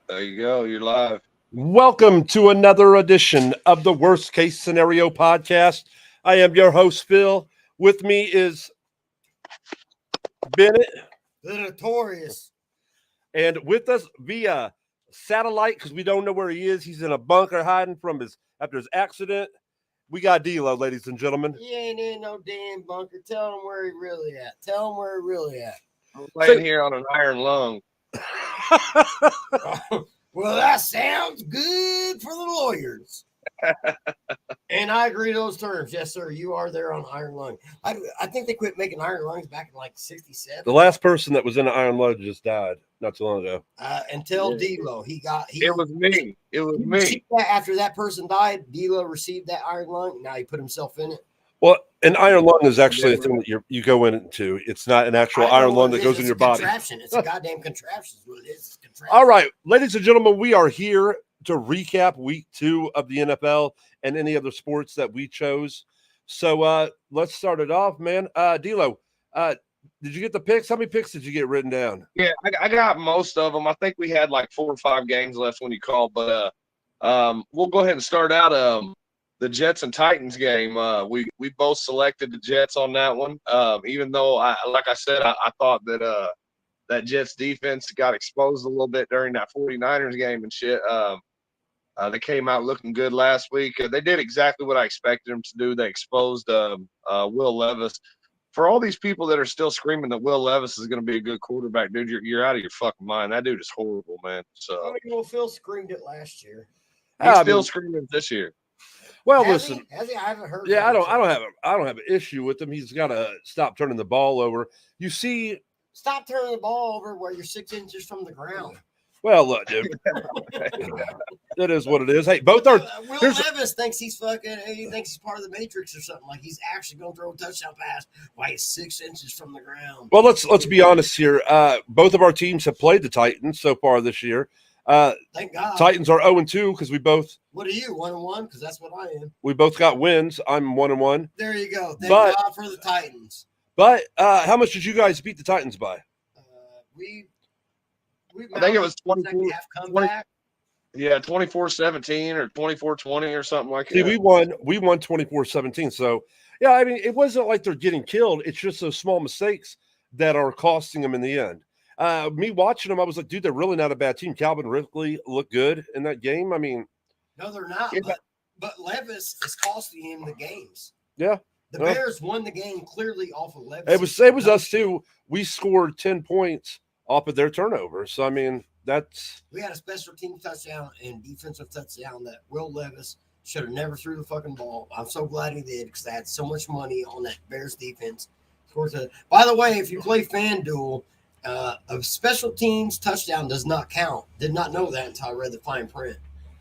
There you go. You're live. Welcome to another edition of the Worst Case Scenario podcast. I am your host, Phil. With me is Bennett, The notorious. and with us via satellite, because we don't know where he is. He's in a bunker hiding from after his accident. We got D'Lo, ladies and gentlemen. He ain't in no damn bunker. Tell him where he really at. Tell him where he really at. I'm laying here on an iron lung. Well, that sounds good for the lawyers. And I agree to those terms. Yes, sir. You are there on Iron Lung. I think they quit making Iron Lungs back in like 67. The last person that was in the Iron Lung just died not too long ago. Until D'Lo. It was me. It was me. After that person died, D'Lo received that Iron Lung. Now he put himself in it. Well, an iron lung is actually a thing that you go into. It's not an actual iron lung that goes in your body. It's a goddamn contraption. Is what it is. It's contraption. All right, ladies and gentlemen, we are here to recap week 2 of the NFL and any other sports that we chose. So let's start it off, man. D'Lo, did you get the picks? How many picks did you get written down? Yeah, I got most of them. I think we had like 4 or 5 games left when you called, but we'll go ahead and start out. The Jets and Titans game. We both selected the Jets on that one. Even though I thought that that Jets defense got exposed a little bit during that 49ers game and shit. They came out looking good last week. They did exactly what I expected them to do. They exposed Will Levis. For all these people that are still screaming that Will Levis is going to be a good quarterback, dude, you're out of your fucking mind. That dude is horrible, man. So I mean, well, Phil screamed it last year. He's still screaming this year. Well, Has listen. Has he? I haven't heard. Yeah, I don't have an issue with him. He's got to stop turning the ball over. You see, Stop turning the ball over where you're 6 inches from the ground. well, look, dude, it is what it is. Hey, both are. Will Levis thinks he's fucking. He thinks he's part of the Matrix or something. Like he's actually going to throw a touchdown pass while he's 6 inches from the ground. Well, let's be honest here. Both of our teams have played the Titans so far this year. Thank God. Titans are 0-2 because we both. What are you, 1-1? Because that's what I am. We both got wins. I'm 1-1. There you go. Thank But- God for the Titans. But how much did you guys beat the Titans by? We I think it was mounted 24 second half comeback. Yeah, 24-17 or 24-20 or something like See, that. we won 24-17. So, yeah, I mean, it wasn't like they're getting killed. It's just those small mistakes that are costing them in the end. Me watching them, I was like, dude, they're really not a bad team. Calvin Ridley looked good in that game. I mean, No, they're not. Yeah. But Levis is costing him the games. yeah. The Well, Bears won the game clearly off of Levis. It was us too. We scored 10 points off of their turnovers. So, I mean, that's We had a special team touchdown and defensive touchdown that Will Levis should have never threw the fucking ball. I'm so glad he did because they had so much money on that Bears defense. By the way, if you play FanDuel, a special teams touchdown does not count. Did not know that until I read the fine print.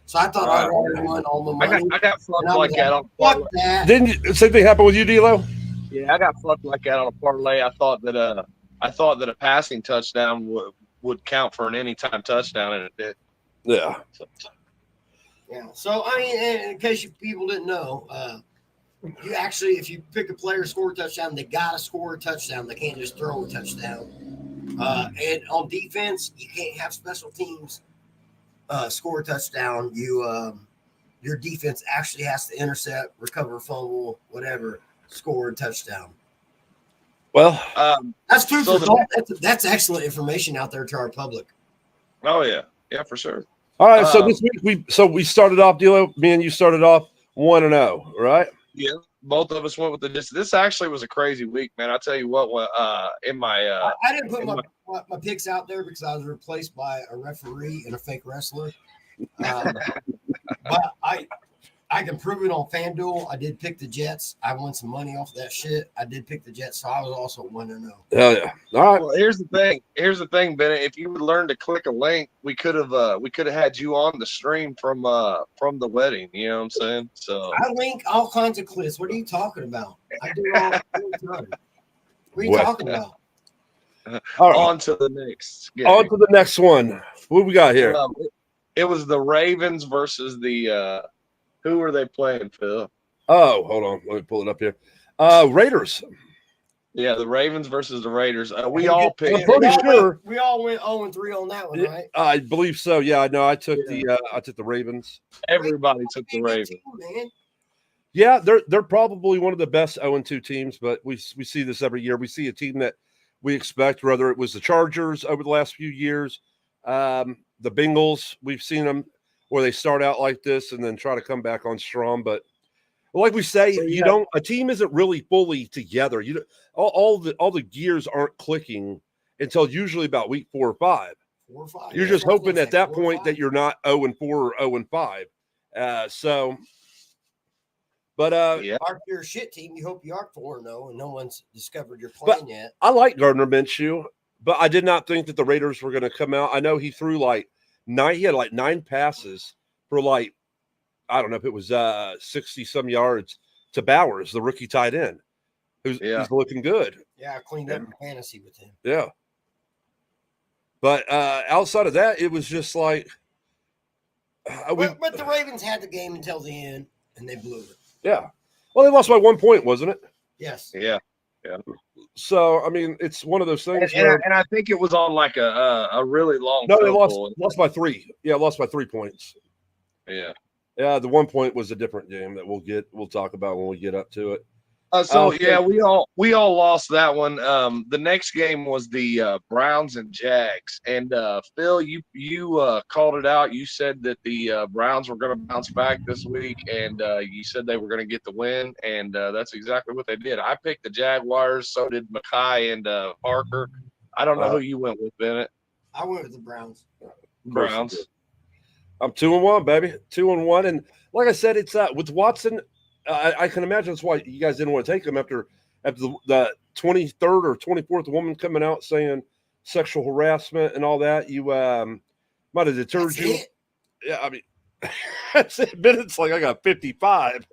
So I thought I already won all the money. I got fucked And I was like that on a Fuck parlay. that. didn't same thing happen with you, D'Lo? Yeah, I got fucked like that on a parlay. I thought that a passing touchdown would count for an anytime touchdown, and it did. Yeah. Yeah. So I mean, in case you people didn't know, you actually, if you pick a player to score a touchdown, they gotta score a touchdown. They can't just throw a touchdown. And on defense, you can't have special teams score a touchdown. Your defense actually has to intercept, recover a fumble, whatever, score a touchdown. Well, That's food So for thought. That's excellent information out there to our public. Oh yeah, for sure. all right. So this week we started off, D'Lo. Me and you started off 1-0, right? Yeah, both of us went with the this actually was a crazy week, man. I tell you what, in my I didn't put my picks out there because I was replaced by a referee and a fake wrestler. But I can prove it on FanDuel. I did pick the Jets. I won some money off that shit. I did pick the Jets, so I was also 1-0. Hell yeah. All right. well, here's the thing, Bennett. If you would learn to click a link, we could have had you on the stream from the wedding. You know what I'm saying? So I link all kinds of clips. What are you talking about? I do all the time. What are you What? talking about? All right. on to the next. game. On to the next one. What we got here? It was the Ravens versus the who were they playing, Phil? Oh, hold on. Let me pull it up here. Raiders. Yeah, the Ravens versus the Raiders. We all picked. I'm pretty sure we all went 0-3 on that one, right? I believe so. Yeah, I know. I took Yeah. the Ravens. Everybody took the Good Ravens. team, man. Yeah, they're probably one of the best 0-2 teams, but we see this every year. We see a team that we expect, whether it was the Chargers over the last few years, the Bengals. We've seen them where they start out like this and then try to come back on strong. But like we say, So, you yeah. don't. A team isn't really fully together. You all the gears aren't clicking until usually about week 4 or 5. 4 or 5. You're Yeah, just that's what hoping I at said, that 4 or point 5. that you're not 0-4 or 0-5. But Yeah. If you're a shit team, you hope you are 4-0 and no one's discovered your plan yet. I like Gardner Minshew, but I did not think that the Raiders were going to come out. I know he threw he had 9 passes for I don't know if it was 60 some yards to Bowers, the rookie tight end, who's he's looking good. Yeah, I cleaned up your fantasy with him. Yeah. But outside of that, it was just like but the Ravens had the game until the end, and they blew it. Yeah. Well, they lost by 1 point, wasn't it? Yes. Yeah. Yeah. So I mean, it's one of those things. And I think it was on like a really long. No, they lost by 3. Yeah, lost by 3 points. Yeah. Yeah, the 1 point was a different game that we'll talk about when we get up to it. We all lost that one. The next game was the Browns and Jags, and Phil, you called it out. You said that the Browns were going to bounce back this week, and you said they were going to get the win, and that's exactly what they did. I picked the Jaguars, so did Mackay and Parker. I don't know who you went with, Bennett. I went with the Browns. Browns. I'm 2-1, baby, 2-1, and like I said, it's with Watson. I can imagine that's why you guys didn't want to take him after the 23rd or 24th woman coming out saying sexual harassment and all that. You might have deterred That's you. it. Yeah, I mean, that's it. It's like I got 55.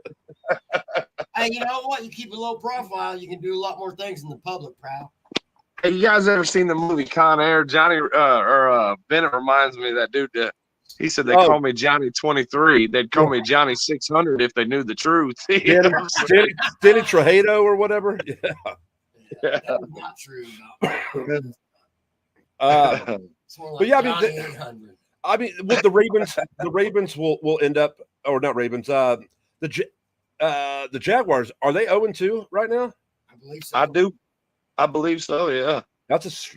Hey, you know what? You keep a low profile, you can do a lot more things in the public, pal. Hey, you guys ever seen the movie Con Air? Johnny Bennett reminds me of that dude that. He said they call me Johnny 23. They'd call me Johnny 600 if they knew the truth. Danny Trejo or whatever. Yeah. That's not true. But yeah, I mean, with the Ravens will end up, or not Ravens. The Jaguars, are they 0-2 right now? I believe so. I believe so. Yeah.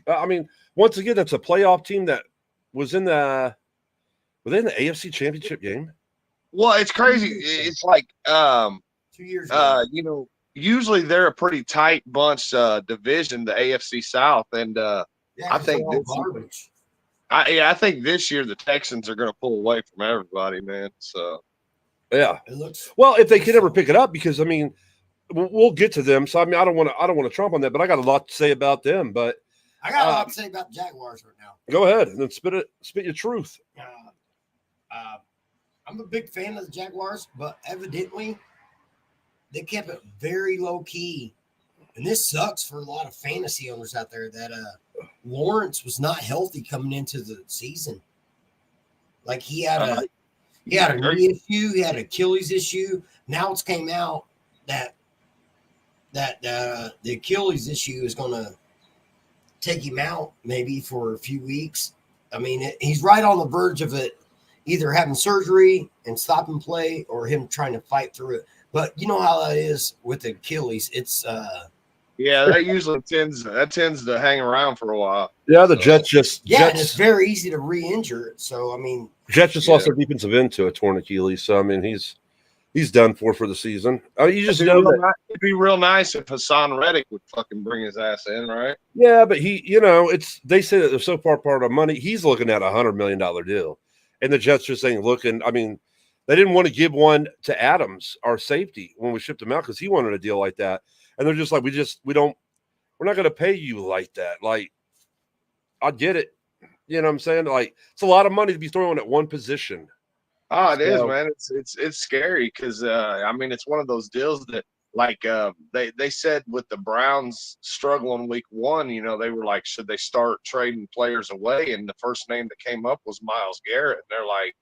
I mean, once again, that's a playoff team that was in the. Were they in the AFC Championship game? Well, it's crazy. It's like 2 years ago. Usually they're a pretty tight bunch division, the AFC South, and I think garbage. I think this year the Texans are going to pull away from everybody, man. So yeah, it looks well if they can ever pick it up, because I mean we'll get to them. So I mean I don't want to trump on that, but I got a lot to say about them. But I got a lot to say about the Jaguars right now. Go ahead and then spit your truth. I'm a big fan of the Jaguars, but evidently they kept it very low key. And this sucks for a lot of fantasy owners out there that Lawrence was not healthy coming into the season. Like he had a knee issue, he had an Achilles issue. Now it's came out that the Achilles issue is going to take him out maybe for a few weeks. I mean, he's right on the verge of it, either having surgery and stopping play or him trying to fight through it. But you know how that is with the Achilles. It's yeah, that usually tends to hang around for a while. Yeah, the Jets and it's very easy to re-injure it. So I mean, Jets just lost their defensive end to a torn Achilles. So I mean, he's done for the season. I mean, you just know that it'd be real nice if Hassan Reddick would fucking bring his ass in, right? Yeah, but they say that they're so far part of money. He's looking at $100 million deal, and the Jets just ain't looking. I mean, they didn't want to give one to Adams, our safety, when we shipped him out because he wanted a deal like that, and they're just like, we're not going to pay you like that. Like, I get it, you know what I'm saying? Like, it's a lot of money to be thrown at one position. Oh, it is, man. It's scary because I mean, it's one of those deals that, like, they said with the Browns struggling week 1, they were like, should they start trading players away? And the first name that came up was Myles Garrett. And they're like,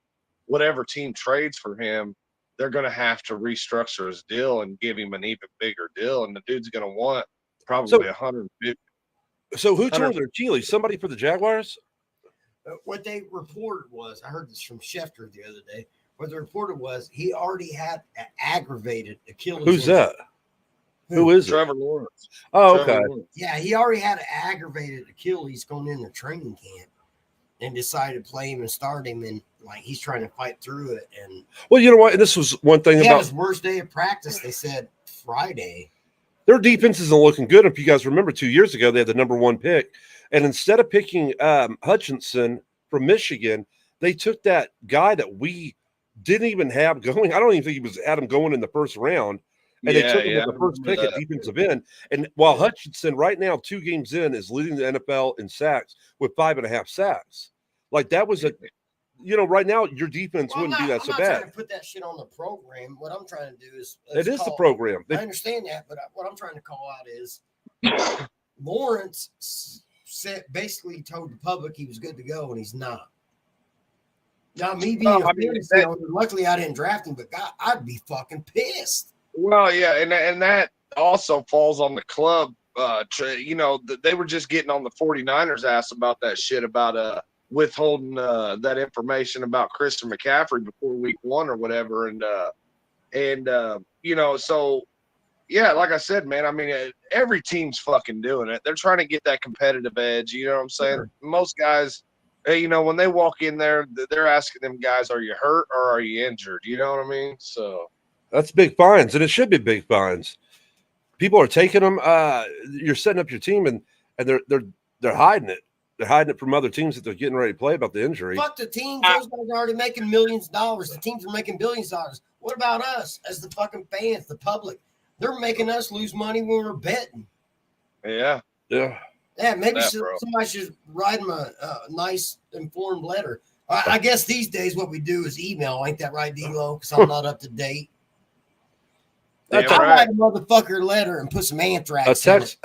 whatever team trades for him, they're going to have to restructure his deal and give him an even bigger deal. And the dude's going to want Probably 150. So who tore 100. their Achilles? Somebody for the Jaguars? What they reported was, I heard this from Schefter the other day. What they reported was he already had an aggravated Achilles. Who's injury. that? Who is it? Trevor Lawrence. Oh, Trevor okay. Lawrence. Yeah, he already had an aggravated Achilles going into training camp, and decided to play him and start him, and like he's trying to fight through it. And Well, you know what? And this was one thing he had about his worst day of practice. They said Friday. their defense isn't looking good. If you guys remember 2 years ago, they had the number 1 pick. And instead of picking Hutchinson from Michigan, they took that guy that we didn't even have going. I don't even think he was Adam going in the first round. And they took him with the first pick at defensive end. And while Hutchinson right now, 2 games in, is leading the NFL in sacks with 5.5 sacks. Like that was right now your defense wouldn't do that so I'm not bad. trying to put that shit on the program. What I'm trying to do is It is the program. I understand that, but what I'm trying to call out is Lawrence basically told the public he was good to go, and he's not. Now, me being a fantasy owner, luckily I didn't draft him, but God, I'd be fucking pissed. Well, yeah, and that also falls on the club. They were just getting on the 49ers ass about that shit about withholding that information about Christian McCaffrey before week 1 or whatever, so yeah, like I said, man, I mean, every team's fucking doing it. They're trying to get that competitive edge. You know what I'm saying? Sure. Most guys, when they walk in there, they're asking them guys, "Are you hurt or are you injured?" You know what I mean? So. That's big fines, and it should be big fines. People are taking them. You're setting up your team, and they're hiding it. They're hiding it from other teams that they're getting ready to play about the injury. Fuck the teams. Those guys are already making millions of dollars. The teams are making billions of dollars. What about us as the fucking fans, the public? They're making us lose money when we're betting. Yeah. Yeah. Yeah, maybe somebody should write them a nice informed letter. I guess these days what we do is email. Ain't that right, D-Lo? Because I'm not up to date. That's I'll right. write a motherfucker letter and put some anthrax A text.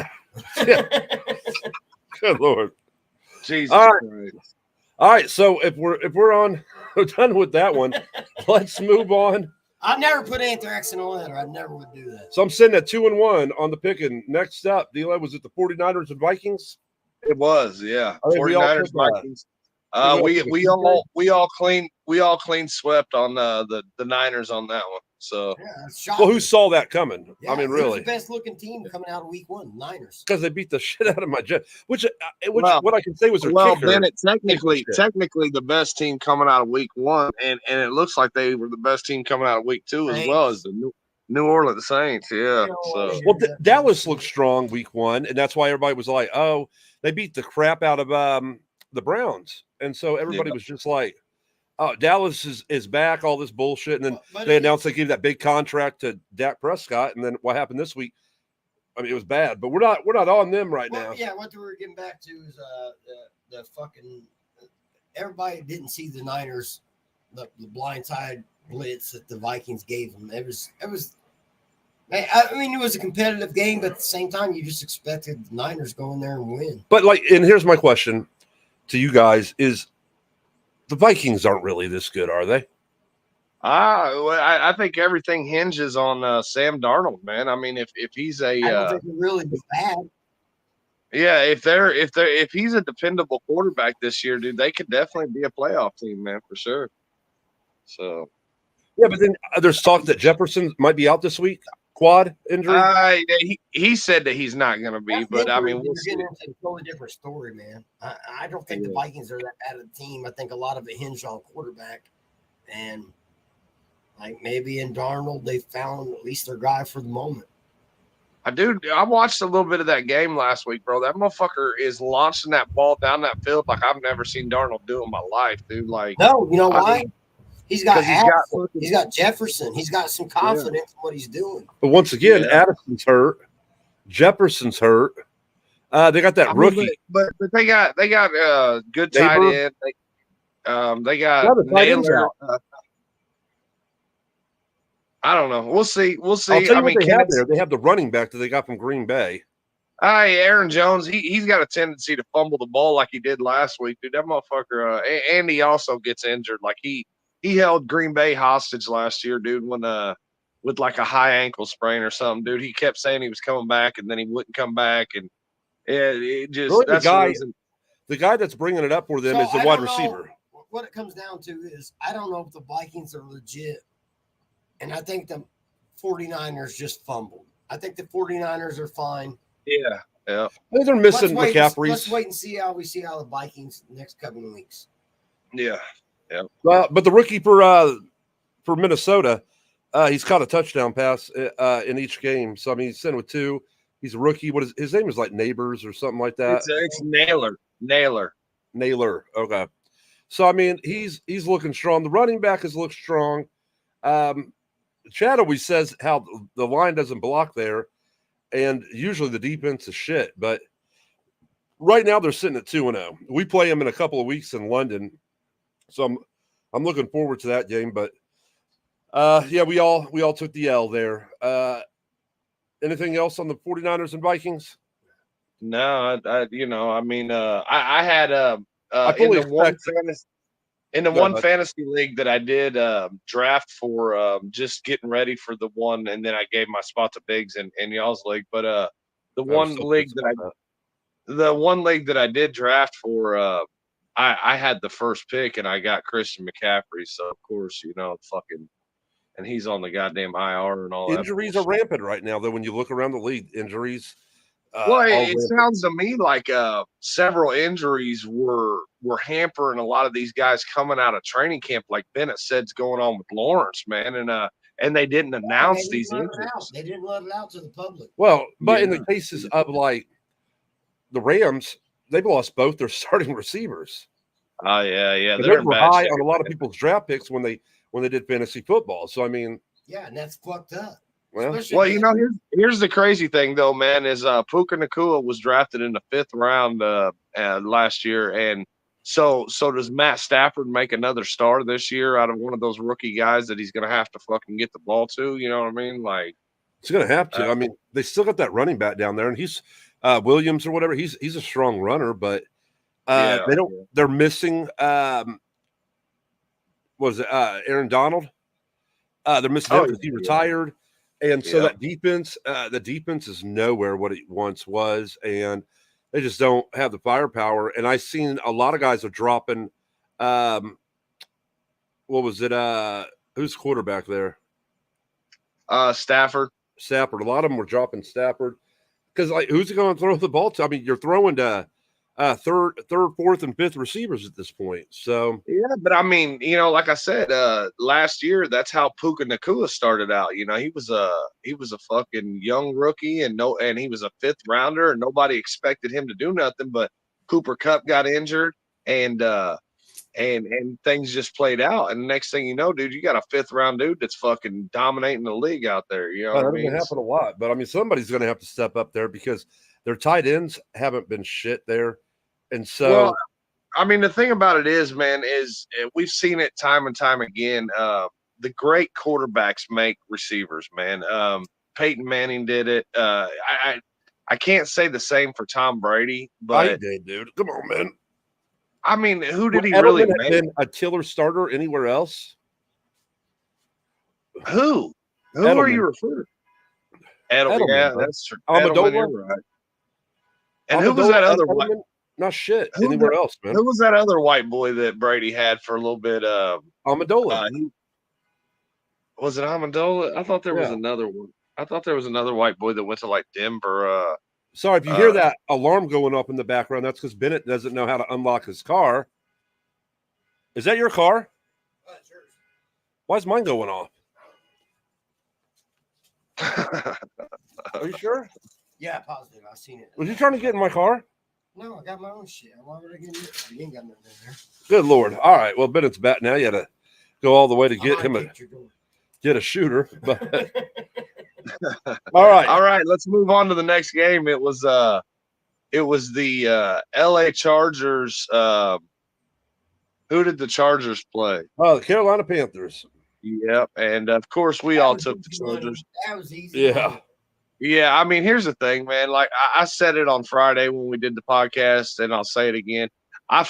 Good Lord. Jesus All right. Christ. All right. So if we're we're done with that one, let's move on. I never put anthrax in a letter. I never would do that. So I'm sitting at 2-1 on the picking. Next up, D-Lo, was it the 49ers and Vikings? It was, yeah. I think we all 49ers, took that. Vikings. We all clean swept on the Niners on that one. So Yeah, it's shocking. Well, who saw that coming? Yeah, I mean, who's really, the best looking team coming out of week 1? Niners. because they beat the shit out of my Jet. Which Well, what I can say was their well, kicker. Bennett, technically the best team coming out of week 1, and it looks like they were the best team coming out of week 2 as well as the New Orleans Saints. Yeah. So Well, Dallas looked strong week 1, and that's why everybody was like, "Oh, they beat the crap out of the Browns," and so everybody was just like, "Oh, Dallas is back." All this bullshit, and then they announced they gave that big contract to Dak Prescott, and then what happened this week? I mean, it was bad, but we're not on them right now. Yeah, what we were getting back to is the fucking everybody didn't see the Niners, the blindside blitz that the Vikings gave them. It was. I mean, it was a competitive game, but at the same time, you just expected the Niners go in there and win. But and here's my question to you guys: is the Vikings aren't really this good, are they? I think everything hinges on Sam Darnold, man. I mean, if he's I don't think they're really bad. Yeah, if he's a dependable quarterback this year, dude, they could definitely be a playoff team, man, for sure. So yeah, but then there's talk that Jefferson might be out this week, quad injury. He said that he's not going to be, but I mean, we'll see. Getting into a totally different story, man. I don't think the Vikings are that bad of a team. I think a lot of it hinged on quarterback, and like maybe in Darnold they found at least their guy for the moment. I watched a little bit of that game last week, bro. That motherfucker is launching that ball down that field like I've never seen Darnold do in my life, dude. Like, no, you know why? He's got he's got Jefferson. He's got some confidence in what he's doing. But once again, Addison's hurt. Jefferson's hurt. They got that rookie, but they got good tight end. They got Naylor. I don't know. We'll see. We'll see. I'll tell you what they have there. They have the running back that they got from Green Bay. Aaron Jones, he's got a tendency to fumble the ball like he did last week, dude. That motherfucker. And he also gets injured. Like he held Green Bay hostage last year, dude. When with like a high ankle sprain or something, dude. He kept saying he was coming back, and then he wouldn't come back, and it just Really, that's the reason. the guy that's bringing it up for them So is the I wide don't know. receiver. What it comes down to is I don't know if the Vikings are legit. And I think the 49ers just fumbled. I think the 49ers are fine. Yeah. I think they're missing McCaffrey. Let's wait and see how the Vikings next couple of weeks. Yeah. But the rookie for Minnesota, he's caught a touchdown pass in each game. So I mean, he's sent with 2. He's a rookie. What is his name? Is like Neighbors or something like that. It's Naylor. Naylor. Okay. So I mean, he's looking strong. The running back has looked strong. Chad always says how the line doesn't block there, and usually the defense is shit. But right now they're sitting at 2-0. We play them in a couple of weeks in London, so I'm looking forward to that game. But yeah, we all took the L there. Anything else on the 49ers and Vikings? No, I had I fully in the one fantasy league that I did draft for, just getting ready for the one, and then I gave my spot to Biggs in y'all's league. But the one league that I did draft for, I had the first pick, and I got Christian McCaffrey. So of course, and he's on the goddamn IR and all. Injuries are rampant right now, though. When you look around the league, injuries. Well, it sounds to me like several injuries were hampering a lot of these guys coming out of training camp, like Bennett said's going on with Lawrence, man, and they didn't announce these injuries. They didn't let it out to the public. Well, but in the cases of like the Rams, they've lost both their starting receivers. Oh yeah, they were high on a lot of people's draft picks when they did fantasy football. So I mean, yeah, and that's fucked up. Well, here's the crazy thing though, man, is Puka Nacua was drafted in the 5th round last year, and so does Matt Stafford make another star this year out of one of those rookie guys that he's gonna have to fucking get the ball to? You know what I mean? Like he's gonna have to. I mean, they still got that running back down there, and he's Williams or whatever. He's a strong runner, but they're missing. Was it Aaron Donald? They're missing him because he retired. And so that defense, the defense is nowhere what it once was, and they just don't have the firepower. And I've seen a lot of guys are dropping. What was it? Who's quarterback there? Stafford. A lot of them were dropping Stafford because, like, who's going to throw the ball to? I mean, you're throwing to third, fourth, and fifth receivers at this point. So yeah, but I mean, like I said, last year that's how Puka Nacua started out. He was a fucking young rookie, and he was a 5th rounder, and nobody expected him to do nothing. But Cooper Kupp got injured, and things just played out. And the next thing you know, dude, you got a 5th round dude that's fucking dominating the league out there. You know what I mean? That doesn't happen a lot, but I mean, somebody's going to have to step up there because their tight ends haven't been shit there. And so, well, I mean, the thing about it is, man, is we've seen it time and time again. The great quarterbacks make receivers, man. Peyton Manning did it. I can't say the same for Tom Brady, but I did, dude. Come on, man. I mean, who did he really make? Been a killer starter anywhere else? Who are you referring to? Edelman, yeah, that's true. Amendola, you're right. And who was that other white? Not shit. Anywhere else, man. Who was that other white boy that Brady had for a little bit? Amendola. Was it Amendola? I thought there was another one. I thought there was another white boy that went to like Denver. Sorry, if you hear that alarm going off in the background, that's because Bennett doesn't know how to unlock his car. Is that your car? That's yours. Why is mine going off? Are you sure? Yeah, positive. I've seen it. Was you trying to get in my car? No, I got my own shit. Why would I get in it? You ain't got nothing in there. Good Lord. All right. Well, Bennett's back now. You had to go all the way to get him get a shooter. But all right. Let's move on to the next game. It was the LA Chargers. Who did the Chargers play? Oh, the Carolina Panthers. Yep. And of course we all took the Chargers. That was easy. Yeah. Yeah, I mean, here's the thing, man. Like I said it on Friday when we did the podcast, and I'll say it again. I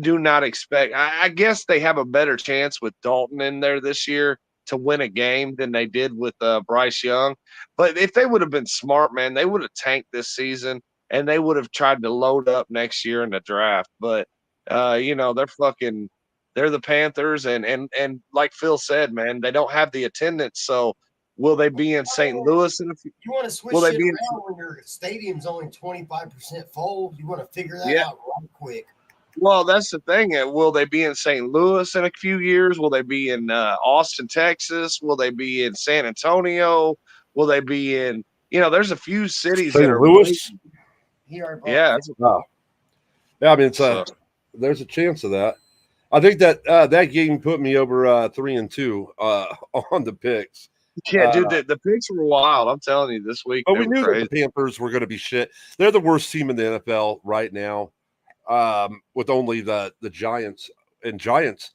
do not expect. I guess they have a better chance with Dalton in there this year to win a game than they did with Bryce Young. But if they would have been smart, man, they would have tanked this season and they would have tried to load up next year in the draft. But they're the Panthers, and like Phil said, man, they don't have the attendance. So will they be in St. Louis in a few? You want to switch Will they it be around when your stadium's only 25% full? You want to figure that Yeah. out right quick. Well, that's the thing. Will they be in St. Louis in a few years? Will they be in Austin, Texas? Will they be in San Antonio? Will they be in? There's a few cities that St. are. Louis. He already brought Yeah, it. Oh. Yeah, I mean, So- there's a chance of that. I think that game put me over 3-2 on the picks. yeah, dude. The picks were wild. I'm telling you, this week. But they we were knew crazy. that the Panthers were going to be shit. They're the worst team in the NFL right now, with only the Giants. And Giants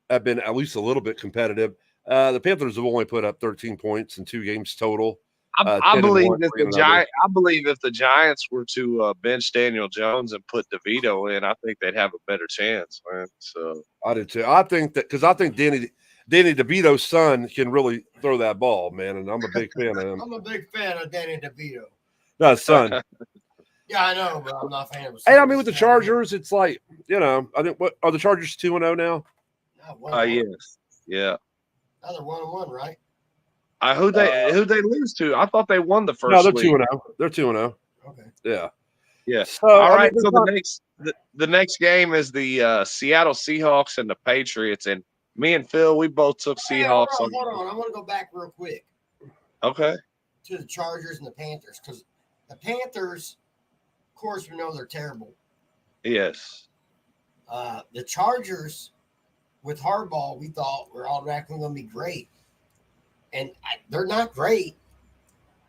have been at least a little bit competitive. The Panthers have only put up 13 points in 2 games total. I 10-1, believe if three the and under. I believe if the Giants were to bench Daniel Jones and put DeVito in, I think they'd have a better chance, man. So I do too. I think that because I think Danny DeVito's son can really throw that ball, man, and I'm a big fan of him. I'm a big fan of Danny DeVito. No, son. Yeah, I know, but I'm not a fan of him. Hey, I mean, with the Chargers, it's like, I think what are the Chargers 2-0 now? yes, yeah. Now they're 1-1, right? Who they lose to? I thought they won the first. No, they're week. 2-0. They're 2-0. Okay. Yeah. Yeah. So, All I mean, right. there's So not- the next game is the Seattle Seahawks and the Patriots, and me and Phil, we both took Hey, Seahawks. hold on. I want to go back real quick Okay. to the Chargers and the Panthers because the Panthers, of course, we know they're terrible. Yes. The Chargers with Harbaugh, we thought were automatically going to be great, and they're not great.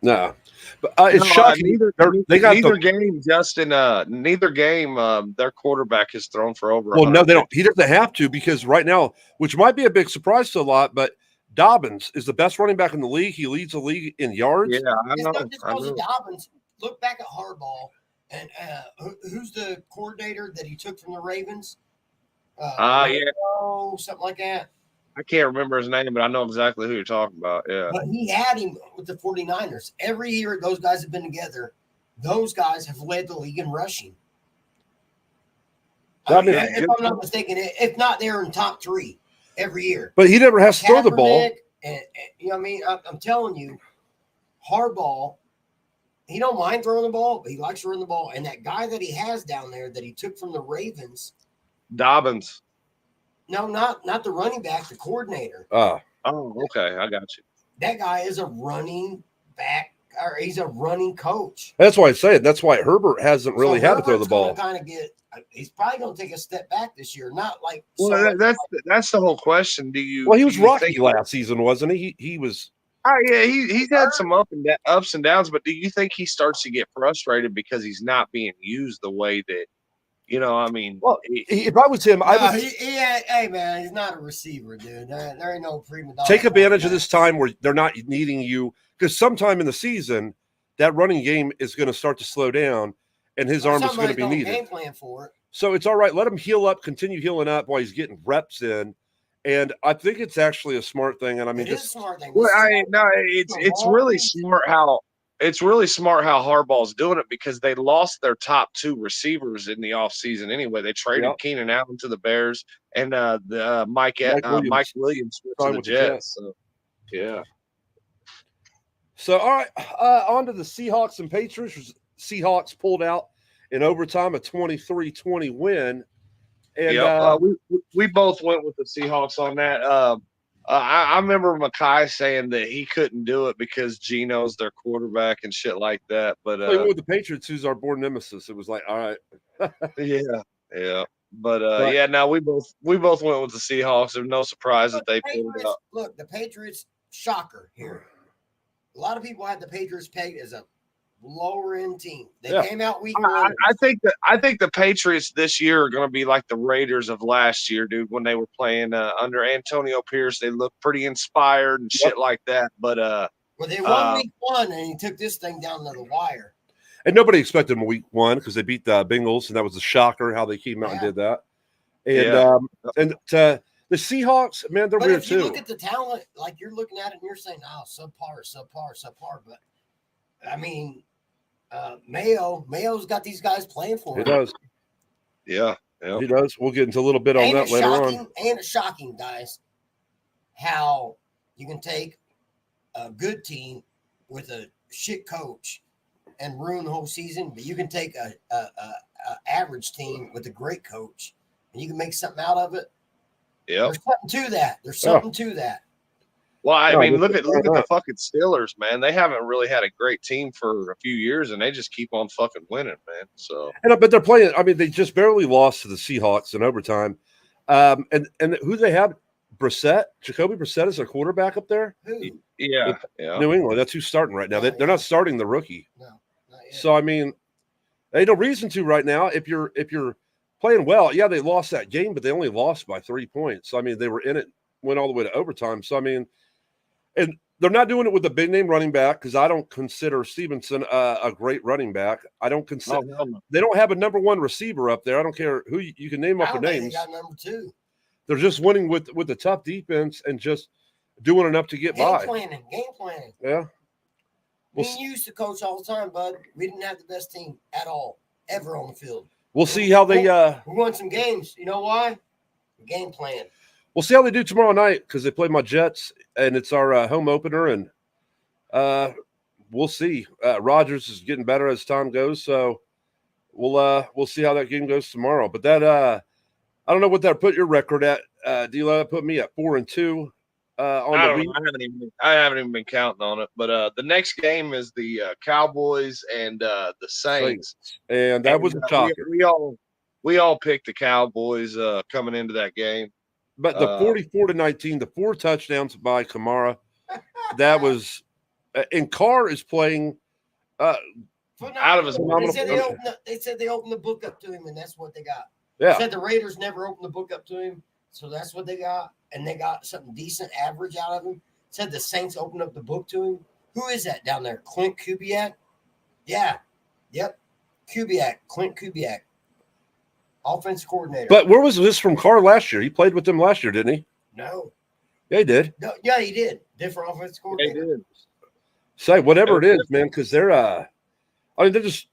No. But it's No, shocking. They got neither game, Justin. Neither game. Their quarterback has thrown for over. Well, no, 100. they don't. He doesn't have to because right now, which might be a big surprise to a lot, but Dobbins is the best running back in the league. He leads the league in yards. Yeah, I It's know. not just I because know. of Dobbins. Look back at Harbaugh and who's the coordinator that he took from the Ravens? Yeah. Something like that. I can't remember his name, but I know exactly who you're talking about. Yeah. But he had him with the 49ers. Every year those guys have been together, those guys have led the league in rushing. I mean, if I'm not mistaken, if not, they're in top 3 every year. But he never has to throw the ball. Kaepernick, and you know what I mean? I'm telling you, Harbaugh, he don't mind throwing the ball, but he likes throwing the ball. And that guy that he has down there that he took from the Ravens, Dobbins. no, not the running back, the coordinator. Oh, okay. I got you. That guy is a running back, or he's a running coach. That's why I say it. That's why Herbert hasn't really had to throw the ball. Kind of he's probably going to take a step back this year. Not like Well, that's the whole question. Do you? Well, he was do you rocky think- last season, wasn't he? He was. Oh yeah, he's had some ups and downs, but do you think he starts to get frustrated because he's not being used the way that, I mean? Well, if I was him, I would hey man, he's not a receiver, dude. There ain't no prima donna. take advantage of this time where they're not needing you because sometime in the season that running game is going to start to slow down, and his arm is going to be needed. Game plan for it. So it's all right. Let him heal up, continue healing up while he's getting reps in. And I think it's actually a smart thing. And I mean, It is a smart thing. Well, it's really smart how Harbaugh's doing it because they lost their top 2 receivers in the offseason anyway. They traded Keenan Allen to the Bears and Mike Williams to Signed the with the Jets. So, yeah. So, all right, on to the Seahawks and Patriots. Seahawks pulled out in overtime a 23-20 win. And we both went with the Seahawks on that. I remember Mackay saying that he couldn't do it because Geno's their quarterback and shit like that. But with the Patriots, who's our born nemesis, it was like, all right. yeah. But now we both went with the Seahawks. There's no surprise that they pulled it up. Look, the Patriots, shocker here. A lot of people had the Patriots pegged as a lower end team. They came out week 1. I think the Patriots this year are going to be like the Raiders of last year, dude. When they were playing under Antonio Pierce, they looked pretty inspired and shit like that. But well, they won week 1, and he took this thing down to the wire. And nobody expected them week 1 because they beat the Bengals, and that was a shocker how they came out and did that. And The Seahawks, man, they're But weird if you too. look at the talent, like you're looking at it and you're saying, "Oh, subpar." But I mean, Mayo's got these guys playing for He him. does. Yeah. Yeah. He does. We'll get into a little bit on Ain't that it later shocking? on. Ain't it shocking, guys, how you can take a good team with a shit coach and ruin the whole season, but you can take a average team with a great coach and you can make something out of it. Yeah. There's something to that. There's something to that. Well, I No, mean, this look is at the right. fucking Steelers, man. They haven't really had a great team for a few years, and they just keep on fucking winning, man. So But they're playing. I mean, they just barely lost to the Seahawks in overtime. And who they have? Brissett, Jacoby Brissett is their quarterback up there. Who? yeah, yeah. New England. That's who's starting right now. Oh, They're not starting the rookie. No, not yet. So I mean, they ain't no reason to right now. If you're playing well, yeah, they lost that game, but they only lost by 3 points. So I mean, they were in it, went all the way to overtime. So I mean, and they're not doing it with a big name running back because I don't consider Stevenson a great running back. I don't consider they don't have a number one receiver up there. I don't care who you can name I off their don't think names. they got number 2. They're just winning with a tough defense and just doing enough to get Game by. planning. Yeah. We We'll used to coach all the time, bud. We didn't have the best team at all, ever on the field. We'll see how they We won some games. You know why? Game plan. we'll see how they do tomorrow night because they play my Jets and it's our home opener and we'll see. Rodgers is getting better as time goes, so we'll see how that game goes tomorrow. But that I don't know what that put your record at, D-Lo. Put me at 4-2 on the week. I haven't even been counting on it. But the next game is the Cowboys and the Saints, And that was a shocker. We all picked the Cowboys coming into that game. But the 44-19, the 4 touchdowns by Kamara, that was and Carr is playing out of his They said they opened the book up to him, and that's what they got. Yeah. They said the Raiders never opened the book up to him, so that's what they got, and they got something decent average out of him. Said the Saints opened up the book to him. Who is that down there? Clint Kubiak? Yeah. Yep. Clint Kubiak. Offense coordinator. But where was this from Carr last year? He played with them last year, didn't he? No. Yeah, he did. No, yeah, he did. Different offense coordinator. They did. Say whatever it is, man, because they're I mean, they're just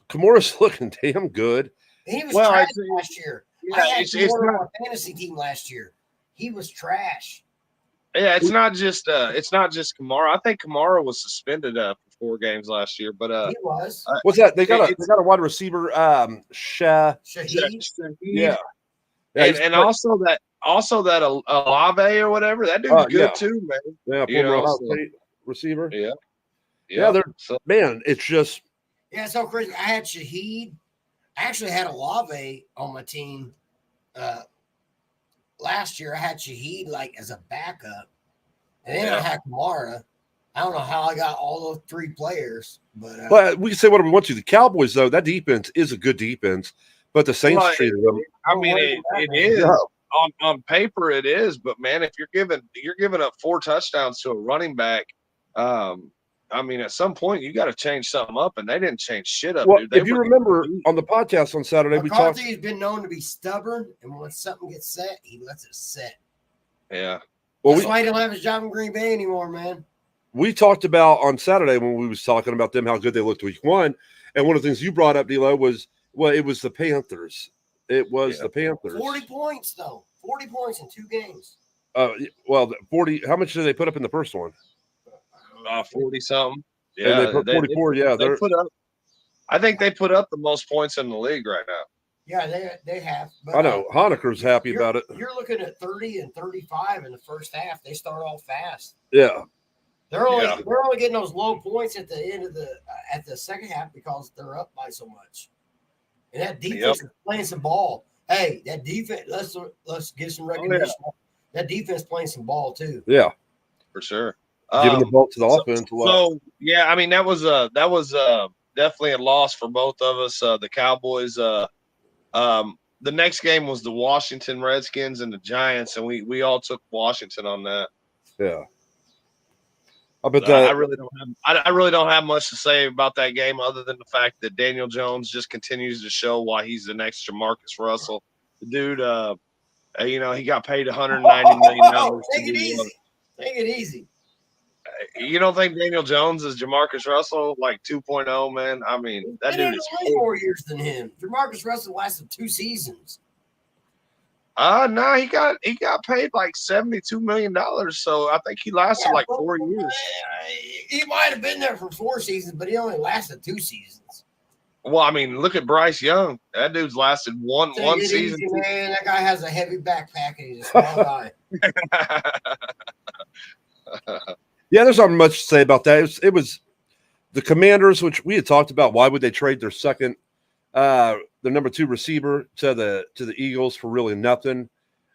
Kamara's looking damn good. He was trash last year. Yeah, I had it's Kamara on not, my fantasy team last year. He was trash. yeah, it's not just Kamara. I think Kamara was suspended for 4 games last year, but He was. What's that? They got a wide receiver, Shaheed. Yeah. And also that Olave or whatever, that dude's good too, man. Yeah, You former know, Ohio so- State receiver. Yeah, they're man, it's just Yeah, so crazy. I had Shaheed. I actually had Olave on my team last year. I had Shaheed like as a backup, and then I had Kamara. I don't know how I got all those 3 players, but we can say whatever we want to. The Cowboys, though, that defense is a good defense, but the Saints treated them. I mean, it is on paper, it is, but man, if you're giving up 4 touchdowns to a running back, I mean, at some point you got to change something up, and they didn't change shit up. Well, Dude. if you remember on the podcast on Saturday, we talked. McCarthy's been known to be stubborn, and when something gets set, he lets it set. Yeah. Well, That's why he don't have his job in Green Bay anymore, man. We talked about on Saturday when we was talking about them how good they looked week 1, and one of the things you brought up, D-Lo, was it was the Panthers. It was the Panthers. 40 points though. 40 points in 2 games. Well, 40. How much did they put up in the first one? 40 something. Yeah, and they put 44. They put up. I think they put up the most points in the league right now. Yeah, they have. But, I know Honeker's happy about it. You're looking at 30 and 35 in the first half. They start off fast. Yeah, they're only getting those low points at the end of the second half because they're up by so much. And that defense is playing some ball. Hey, that defense. Let's give some recognition. That defense playing some ball too. Yeah, for sure. Giving the ball to the offense. So yeah, I mean that was definitely a loss for both of us. The Cowboys. The next game was the Washington Redskins and the Giants, and we all took Washington on that. Yeah. But I really don't have much to say about that game other than the fact that Daniel Jones just continues to show why he's the next Jamarcus Russell. The dude, You know, he got paid $190 million. Take it easy. Take it easy. You don't think Daniel Jones is Jamarcus Russell like 2.0, man? I mean, that dude is way more years than him. Jamarcus Russell lasted 2 seasons. No, he got paid like $72 million. So I think he lasted like 4 years. He might have been there for 4 seasons, but he only lasted 2 seasons. Well, I mean, look at Bryce Young. That dude's lasted one season. Easy, man. That guy has a heavy backpack and he's a small guy. Yeah, there's not much to say about that. It was the Commanders, which we had talked about. Why would they trade their second, their number 2 receiver to the Eagles for really nothing?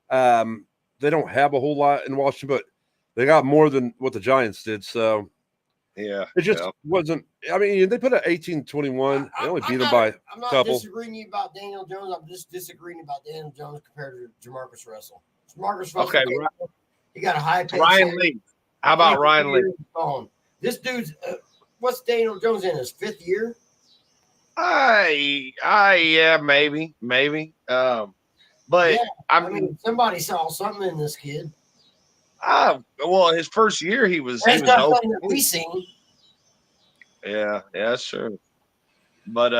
They don't have a whole lot in Washington, but they got more than what the Giants did. So yeah, it just wasn't. I mean, they put an 18-21. They only beat them by a couple. I'm not disagreeing about Daniel Jones. I'm just disagreeing about Daniel Jones compared to Jamarcus Russell. Jamarcus Russell, okay, he got a high pay. Ryan Lee. How about Ryan Lee? This dude's what's Daniel Jones in his 5th year? Yeah, maybe. But yeah, I mean, somebody saw something in this kid. Well, his first year he was. That's not something that we seen. Yeah, that's true. But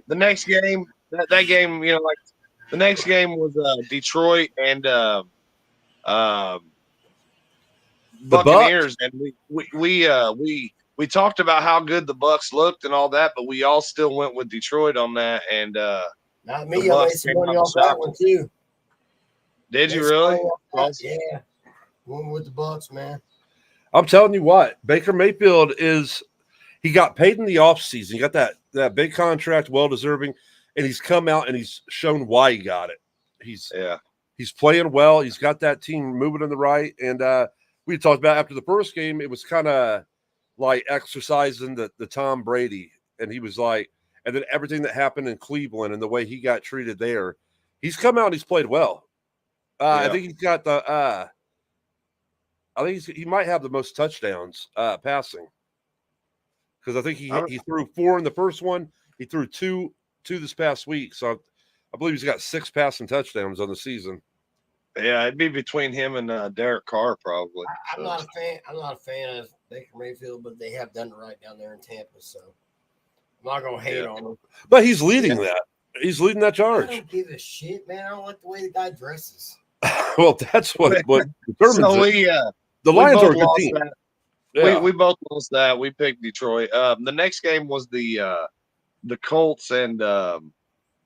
the next game, that game, you know, like the next game was Detroit and Buccaneers, and we talked about how good the Bucs looked and all that, but we all still went with Detroit on that. And not me, I made some money off that one too. Did you really? Yeah, went with the Bucs, man. I'm telling you what, Baker Mayfield he got paid in the offseason. He got that big contract, well deserving, and he's come out and he's shown why he got it. He's playing well. He's got that team moving in the right. And we talked about after the first game, it was kind of like exercising the Tom Brady. And he was like, and then everything that happened in Cleveland and the way he got treated there, he's come out and he's played well. I think he's got he might have the most touchdowns passing. Because I think he threw 4 in the first one. He threw two this past week. So I believe he's got 6 passing touchdowns on the season. Yeah, it'd be between him and Derek Carr probably. I'm not a fan of Baker Mayfield, but they have done it right down there in Tampa. So I'm not gonna hate on him. But he's leading that. He's leading that charge. I don't give a shit, man. I don't like the way the guy dresses. Well, that's what determines it. The Lions are a good team. Yeah. We both lost that. We picked Detroit. The next game was the Colts and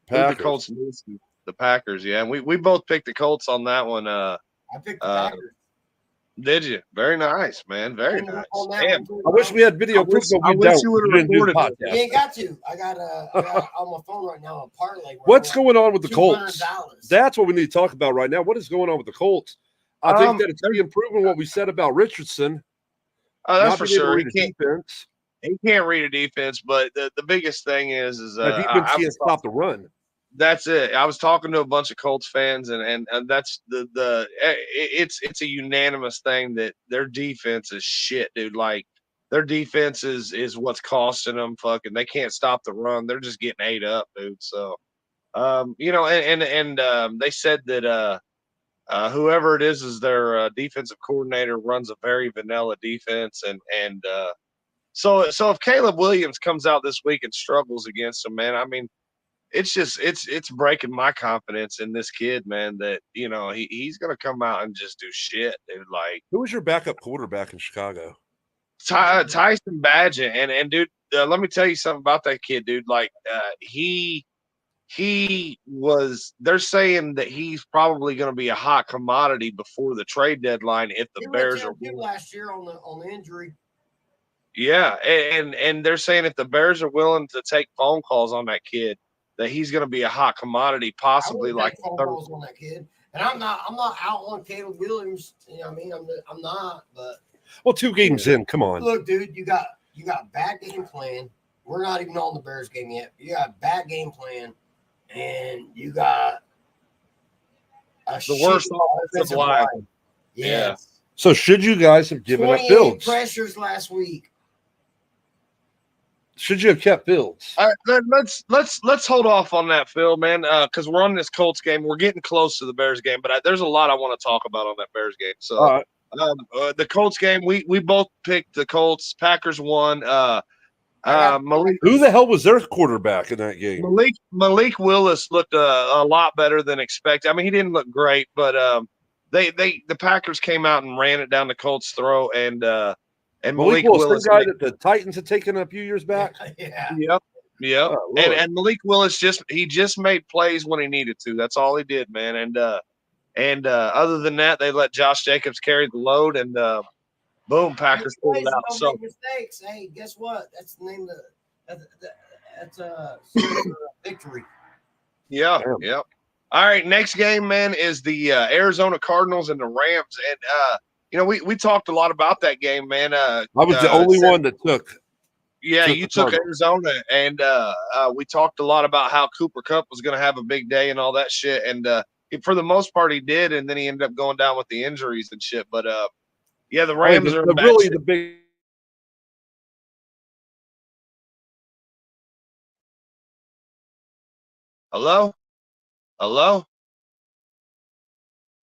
Packers. The Packers. Yeah, and we both picked the Colts on that one. I picked the Packers. Did you? Very nice, man. Very nice. Damn. I wish we had video proof. I wish you would have recorded it. You ain't got to. I got on my phone right now a parlay. What's going on with the Colts? That's what we need to talk about right now. What is going on with the Colts? I think that it's improving what we said about Richardson. That's for sure. He can't read a defense, but the biggest thing is defense can't stop the run. That's it. I was talking to a bunch of Colts fans, and that's it's a unanimous thing that their defense is shit, dude. Like their defense is what's costing them. Fucking, they can't stop the run. They're just getting ate up, dude. So, you know, and they said that whoever it is their defensive coordinator runs a very vanilla defense, and so if Caleb Williams comes out this week and struggles against them, man, I mean. It's breaking my confidence in this kid, man, that, you know, he's going to come out and just do shit, dude. Like, who was your backup quarterback in Chicago? Tyson Badgett. And dude, let me tell you something about that kid, dude. Like, they're saying that he's probably going to be a hot commodity before the trade deadline if the Bears are last year on the injury. Yeah. And they're saying if the Bears are willing to take phone calls on that kid, that he's going to be a hot commodity, possibly like phone calls on that kid. And I'm not out on Caleb Williams. You know what I mean? I'm not. But 2 games in, come on. Look, dude, you got bad game plan. We're not even on the Bears game yet. You got bad game plan, and you got the worst offensive line. Yeah. So should you guys have given up Fields? Pressures last week. Should you have kept Fields? All right, let's hold off on that, Phil, man, because we're on this Colts game. We're getting close to the Bears game, but there's a lot I want to talk about on that Bears game. So All right. the Colts game, we both picked the Colts. Packers won. Malik Who the hell was their quarterback in that game? Malik Willis looked a lot better than expected. I mean, he didn't look great, but the Packers came out and ran it down the Colts' throat, and Malik Willis, the guy that the Titans had taken a few years back. Yeah. Yep. Oh, and Malik Willis just made plays when he needed to. That's all he did, man. And other than that, they let Josh Jacobs carry the load, and boom, Packers pulled it out. So mistakes. Hey, guess what? That's the name of that's a victory. yeah. All right, next game, man, is the Arizona Cardinals and the Rams, and we talked a lot about that game, man. I was the only one that took. Yeah, you took Arizona, and we talked a lot about how Cooper Kupp was going to have a big day and all that shit, and for the most part, he did, and then he ended up going down with the injuries and shit. But yeah, the Rams are really the big. Hello,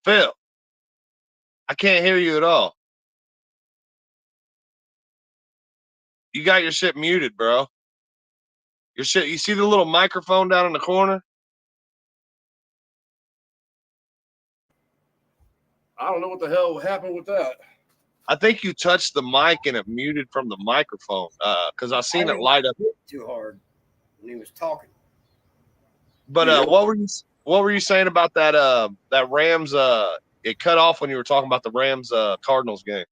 Phil. I can't hear you at all. You got your shit muted, bro. Your shit. You see the little microphone down in the corner? I don't know what the hell happened with that. I think you touched the mic and it muted from the microphone because I seen it light up too hard when he was talking. But what were you saying about that Rams? It cut off when you were talking about the Rams Cardinals game.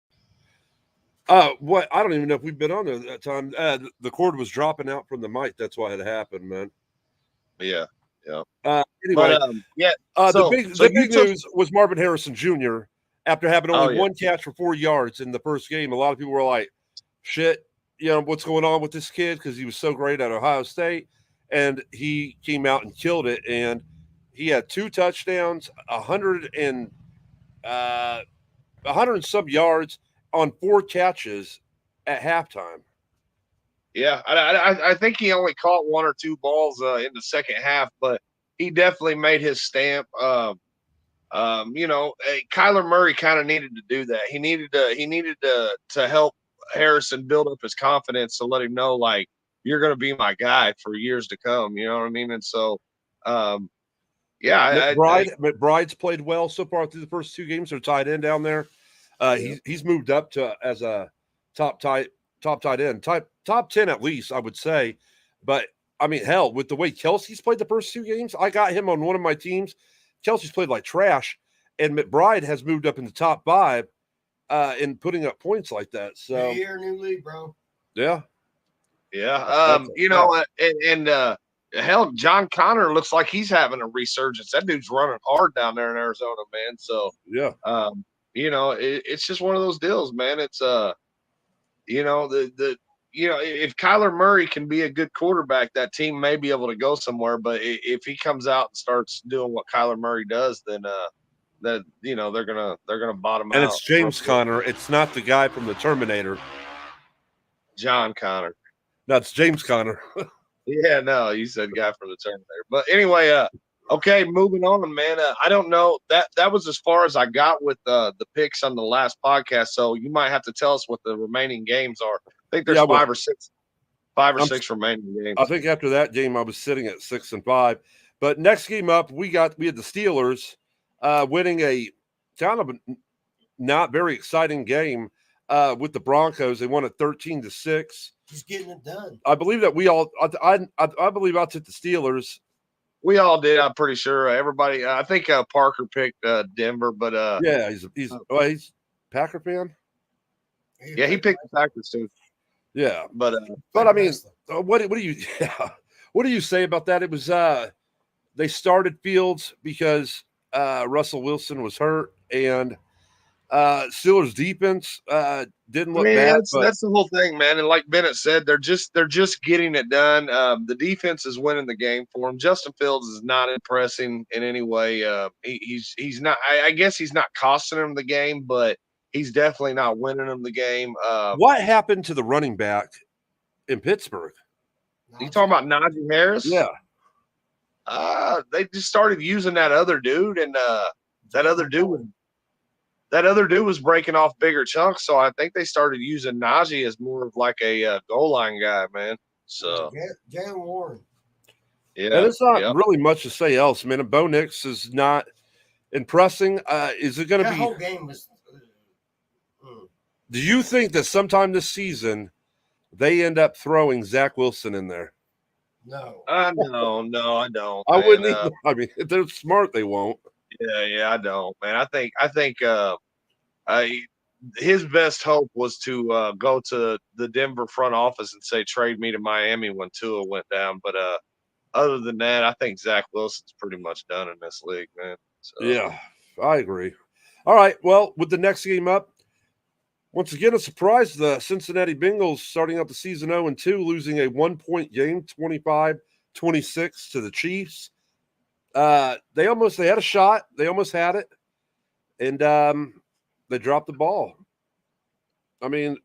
What I don't even know if we've been on there that time. The cord was dropping out from the mic. That's why it happened, man. Yeah. Anyway, but, the big news was Marvin Harrison Jr. After having only one catch for 4 yards in the first game. A lot of people were like, "Shit, what's going on with this kid?" Because he was so great at Ohio State, and he came out and killed it. And he had 2 touchdowns, 100 and some yards on 4 catches at halftime. Yeah, I think he only caught 1 or 2 balls in the second half, but he definitely made his stamp. Kyler Murray kind of needed to do that. He needed to help Harrison build up his confidence to let him know, like, you're going to be my guy for years to come. You know what I mean? And so, McBride's played well so far through the first 2 games. They're tight end down there. He's moved up to as a top tight end, top 10 at least, I would say. But I mean, hell, with the way Kelsey's played the first 2 games, I got him on one of my teams. Kelsey's played like trash, and McBride has moved up in the top 5 in putting up points like that. So new league, bro. Yeah. Hell, John Connor looks like he's having a resurgence. That dude's running hard down there in Arizona, man. So yeah. It's just one of those deals, man. It's if Kyler Murray can be a good quarterback, that team may be able to go somewhere. But if he comes out and starts doing what Kyler Murray does, then they're gonna bottom out. And it's James Conner. It's not the guy from the Terminator. John Connor. No, it's James Conner. Yeah, no, you said guy from the Terminator. But anyway, okay, moving on, man. I don't know. That was as far as I got with the picks on the last podcast. So you might have to tell us what the remaining games are. I think there's 5 or 6 remaining games. I think after that game, I was sitting at 6-5. But next game up, we had the Steelers winning a kind of not very exciting game with the Broncos. They won it 13-6. Just getting it done. I believe that I believe I took the Steelers. We all did. I'm pretty sure everybody. I think Parker picked Denver, but yeah, he's Packer fan. Yeah, he picked the Packers too. Yeah, but I mean, what do you say about that? It was they started Fields because Russell Wilson was hurt, and Steelers defense didn't look bad. That's the whole thing, man. And like Bennett said, they're just getting it done. The defense is winning the game for them. Justin Fields is not impressing in any way. He's not. I guess he's not costing them the game, but he's definitely not winning them the game. What happened to the running back in Pittsburgh? You talking about Najee Harris? Yeah. They just started using that other dude, and that other dude was breaking off bigger chunks. So I think they started using Najee as more of like a goal line guy, man. So Jalen Warren. Yeah, and it's not really much to say else, man. Bo Nix is not impressing. Is it going to That be? whole game was. Do you think that sometime this season they end up throwing Zach Wilson in there? No. No, I don't. I man. wouldn't either. I mean, if they're smart, they won't. Yeah, I don't, man. I think his best hope was to go to the Denver front office and say trade me to Miami when Tua went down. But other than that, I think Zach Wilson's pretty much done in this league, man. So. Yeah, I agree. All right, well, with the next game up, once again, a surprise, the Cincinnati Bengals starting out the season 0-2, losing a 1-point game, 25-26 to the Chiefs. They had a shot. They almost had it. And they dropped the ball. I mean,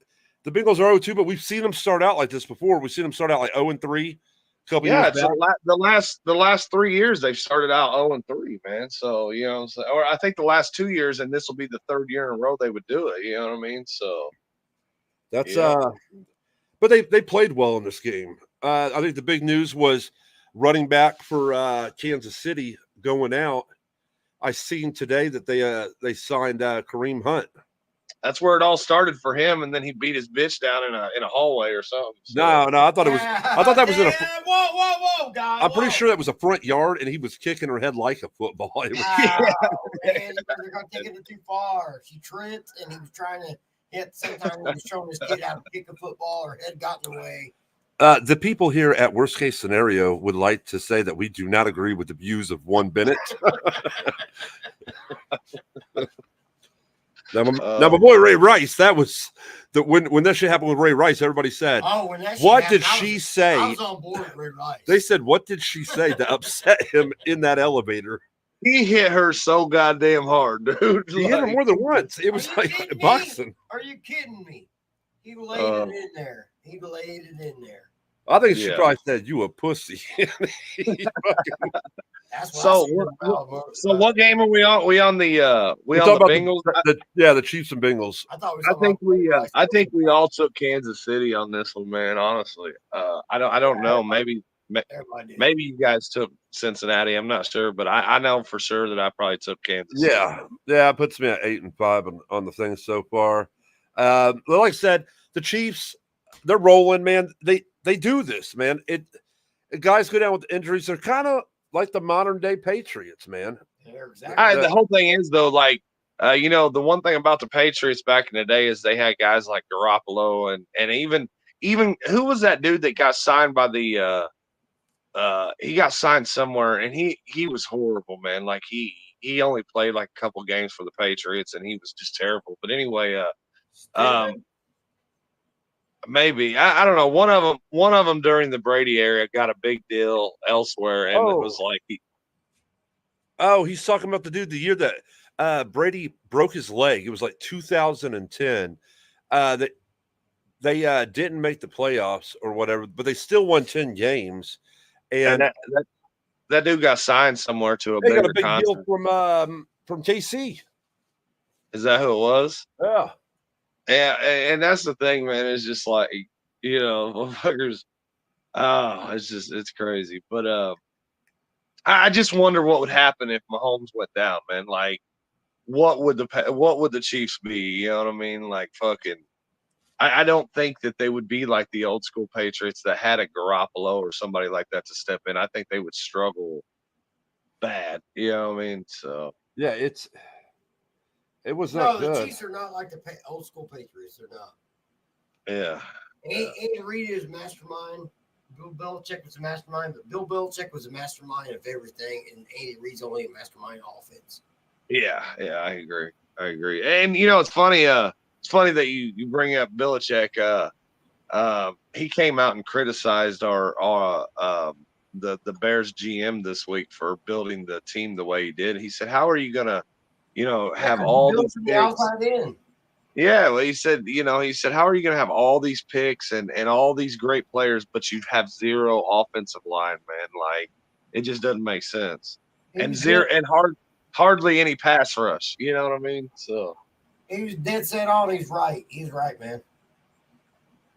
the Bengals are 0-2, but we've seen them start out like this before. We've seen them start out like 0-3. Yeah, the last 3 years they've started out 0-3, man. So or I think the last 2 years, and this will be the third year in a row they would do it. You know what I mean? So that's but they played well in this game. I think the big news was running back for Kansas City going out. I seen today that they signed Kareem Hunt. That's where it all started for him, and then he beat his bitch down in a hallway or something. So. No, I thought it was. I thought that was in a. Whoa, guys! I'm pretty sure that was a front yard, and he was kicking her head like a football. It was, man, they're gonna take it too far. She tripped, and he was trying to hit. Sometimes he was showing his kid how to kick a football, her head got in the way. The people here at Worst Case Scenario would like to say that we do not agree with the views of one Bennett. Now, my boy Ray Rice, that was when that shit happened with Ray Rice, everybody said, when that shit what happened, did she say? I was on board with Ray Rice. They said, what did she say to upset him in that elevator? He hit her so goddamn hard, dude. He hit her more than once. It was like boxing. Are you kidding me? He laid it in there. I think she probably said, you a pussy. So what game are we on? We on the Bengals? The Chiefs and Bengals. I think we all took Kansas City on this one, man. Honestly, I don't know. Maybe you guys took Cincinnati. I'm not sure, but I know for sure that I probably took Kansas City. Yeah, it puts me at 8-5 on the thing so far. Like I said, the Chiefs, they're rolling, man. They do this, man. Guys go down with injuries. They're kind of like the modern day Patriots, man. Yeah, exactly. The whole thing is though, like the one thing about the Patriots back in the day is they had guys like Garoppolo and even who was that dude that got signed by the he got signed somewhere and he was horrible, man. Like he only played like a couple games for the Patriots and he was just terrible. But anyway, maybe I don't know. One of them during the Brady era got a big deal elsewhere, and it was like he's talking about the dude the year that Brady broke his leg. It was like 2010. That they didn't make the playoffs or whatever, but they still won 10 games. And that dude got signed somewhere to a bigger got a big contract. Deal from KC. Is that who it was? Yeah. Yeah, and that's the thing, man. It's just like, motherfuckers. Oh, it's crazy. But I just wonder what would happen if Mahomes went down, man. Like, what would the Chiefs be? You know what I mean? Like, fucking. I don't think that they would be like the old school Patriots that had a Garoppolo or somebody like that to step in. I think they would struggle bad. You know what I mean? So yeah, it was not good. The Chiefs are not like the old school Patriots. They're not. Yeah. Andy Reid is mastermind. Bill Belichick was a mastermind, but Bill Belichick was a mastermind of everything, and Andy Reid's only a mastermind of offense. Yeah, I agree. And it's funny. It's funny that you bring up Belichick. He came out and criticized our the Bears GM this week for building the team the way he did. He said, "How are you gonna, have all these the outside in?" Yeah, well, he said, how are you going to have all these picks and all these great players, but you have zero offensive line, man? Like, it just doesn't make sense. He And was dead, hardly any pass rush. You know what I mean? So, he was dead set on. He's right. He's right, man.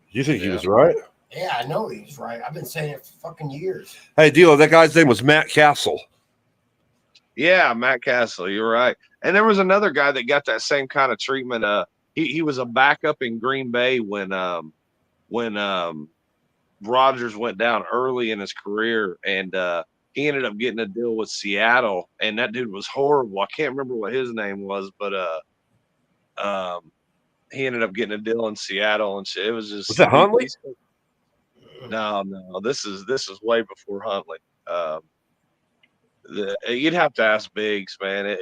You think he Yeah. was right? Yeah, I know he's right. I've been saying it for fucking years. Hey, D'Lo, that guy's name was Matt Castle. yeah, Matt Castle, you're right. And there was another guy that got that same kind of treatment. He was a backup in Green Bay when Rodgers went down early in his career, and he ended up getting a deal with Seattle, and that dude was horrible. I can't remember what his name was, but he ended up getting a deal in Seattle, and shit. It was just Was that Huntley? No, this is way before Huntley. You'd have to ask Biggs, man.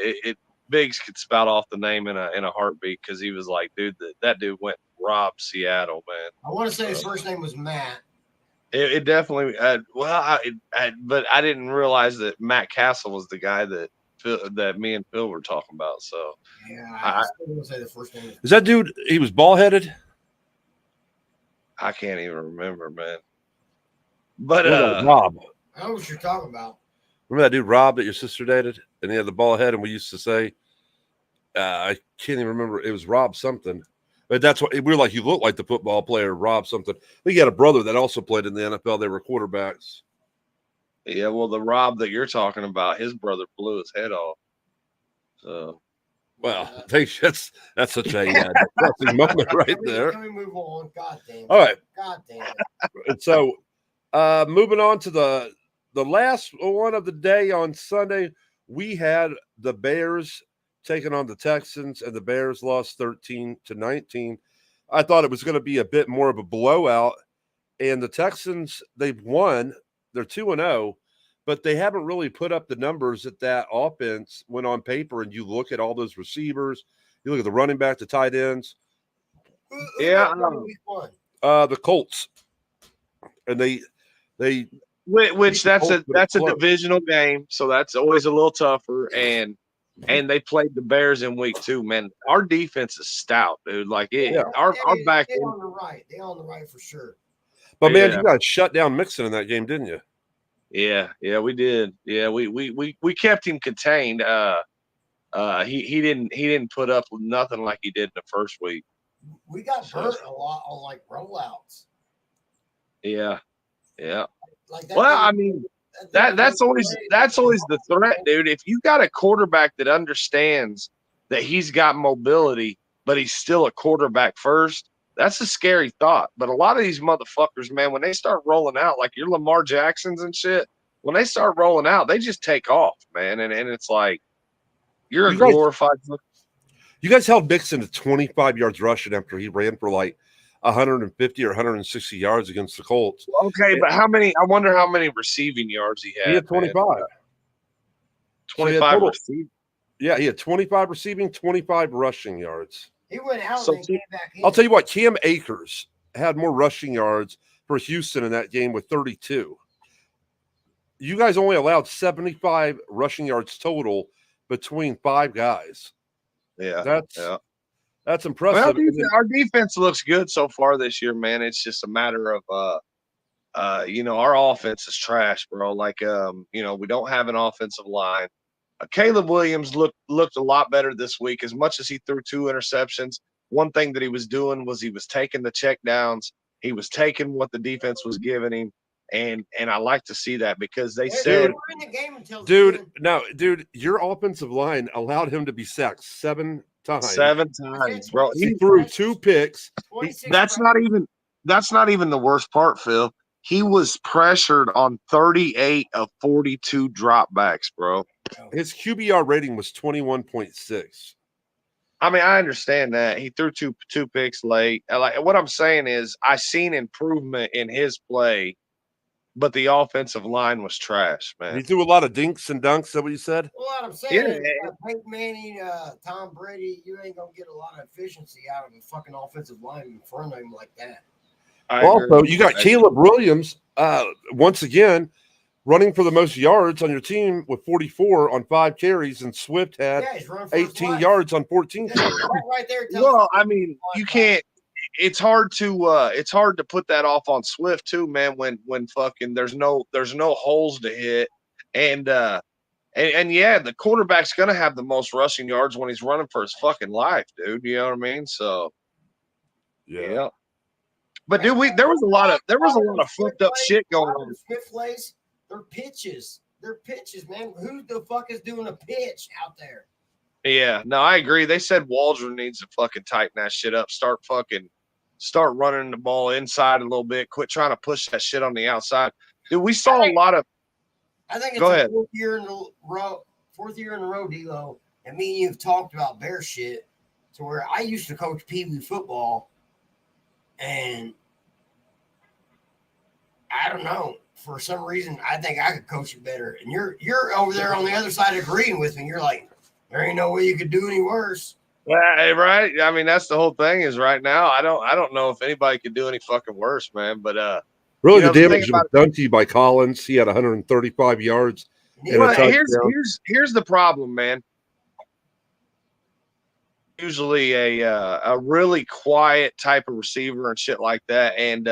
Biggs could spout off the name in a heartbeat because he was like, dude, that dude went and robbed Seattle, man. I want to say his first name was Matt. It definitely. But I didn't realize that Matt Castle was the guy that me and Phil were talking about. So Yeah, I still want to say the first name. Is that dude? He was bald headed. I can't even remember, man. But Rob. I know what you're talking about. Remember that dude Rob that your sister dated, and he had the bald head, and we used to say, I can't even remember. It was Rob something. But that's what we were like. You look like the football player Rob something. I think he had a brother that also played in the NFL. They were quarterbacks. yeah, well, the Rob that you're talking about, his brother blew his head off. So Well, that's such a depressing moment right there. Can we move on? God damn. All right. God damn. And so, moving on to the last one of the day on Sunday, we had the Bears taking on the Texans, and the Bears lost 13-19. I thought it was going to be a bit more of a blowout, and the Texans, they've won. They're 2-0, but they haven't really put up the numbers that offense went on paper. And you look at all those receivers, you look at the running back, the tight ends. Yeah, Week one. The Colts, and they which that's a close. divisional game, so that's always a little tougher. And they played the Bears in week 2, man. Our defense is stout, dude. Like our back They're end. on the right. They're on the right for sure. But man, Yeah. you got shut down Mixon in that game, didn't you? Yeah, we did. Yeah, we kept him contained. He didn't put up with nothing like he did in the first week. We got hurt a lot on like rollouts. Yeah. Like that. Well, I mean, that's always the threat, dude. If you got a quarterback that understands that he's got mobility, but he's still a quarterback first, that's a scary thought. But a lot of these motherfuckers, man, when they start rolling out, like your Lamar Jacksons and shit, when they start rolling out, they just take off, man. And it's like you're a glorified. You guys held Mixon to 25 yards rushing after he ran for like 150 or 160 yards against the Colts. Okay, but how many? I wonder how many receiving yards he had. He had 25. 25 receiving. Yeah, he had 25 receiving, 25 rushing yards. He went out So and came back in. I'll tell you what, Cam Akers had more rushing yards for Houston in that game with 32. You guys only allowed 75 rushing yards total between 5 guys. Yeah, That's impressive. Well, our defense looks good so far this year, man. It's just a matter of our offense is trash, bro. Like we don't have an offensive line. Caleb Williams looked a lot better this week. As much as he threw 2 interceptions, one thing that he was doing was he was taking the check downs. He was taking what the defense was giving him. And I like to see that because they said, dude, your offensive line allowed him to be sacked 7 times. 7 times, bro. He threw 2 picks. That's not even the worst part, Phil. He was pressured on 38 of 42 dropbacks, bro. His QBR rating was 21.6. I mean, I understand that he threw two picks late. Like what I'm saying is, I seen improvement in his play, but the offensive line was trash, man. He threw a lot of dinks and dunks. Is that what you said? Well, what I'm saying is, Peyton Manning, Tom Brady, you ain't gonna get a lot of efficiency out of a fucking offensive line in front of him like that. Also, you got Caleb Williams. Once again, running for the most yards on your team with 44 on 5 carries, and Swift had Yeah, he's running for his 18 life. yards on 14 Yeah, carries. right there. tells Well, you- I mean, you can't. It's hard to put that off on Swift too, man. When fucking there's no holes to hit, and yeah, the quarterback's gonna have the most rushing yards when he's running for his fucking life, dude. You know what I mean? So yeah. But dude, there was a lot of fucked up shit going on. Swift plays, they're pitches. They're pitches, man. Who the fuck is doing a pitch out there? Yeah, no, I agree. They said Waldron needs to fucking tighten that shit up. Start running the ball inside a little bit. Quit trying to push that shit on the outside. Dude, we saw a lot of. I think it's Go the ahead. fourth year in a row, D-Lo, and me and you've talked about bear shit to where I used to coach Pee Wee football, and I don't know, for some reason I think I could coach it better. And you're over there on the other side agreeing with me. You're like, there ain't no way you could do any worse. Yeah, right. I mean, that's the whole thing. Is right now, I don't know if anybody could do any fucking worse, man. But Really, You know, the the damage thing was about done to you by Collins. He had 135 yards. And well, a touchdown. here's the problem, man. Usually a really quiet type of receiver and shit like that, and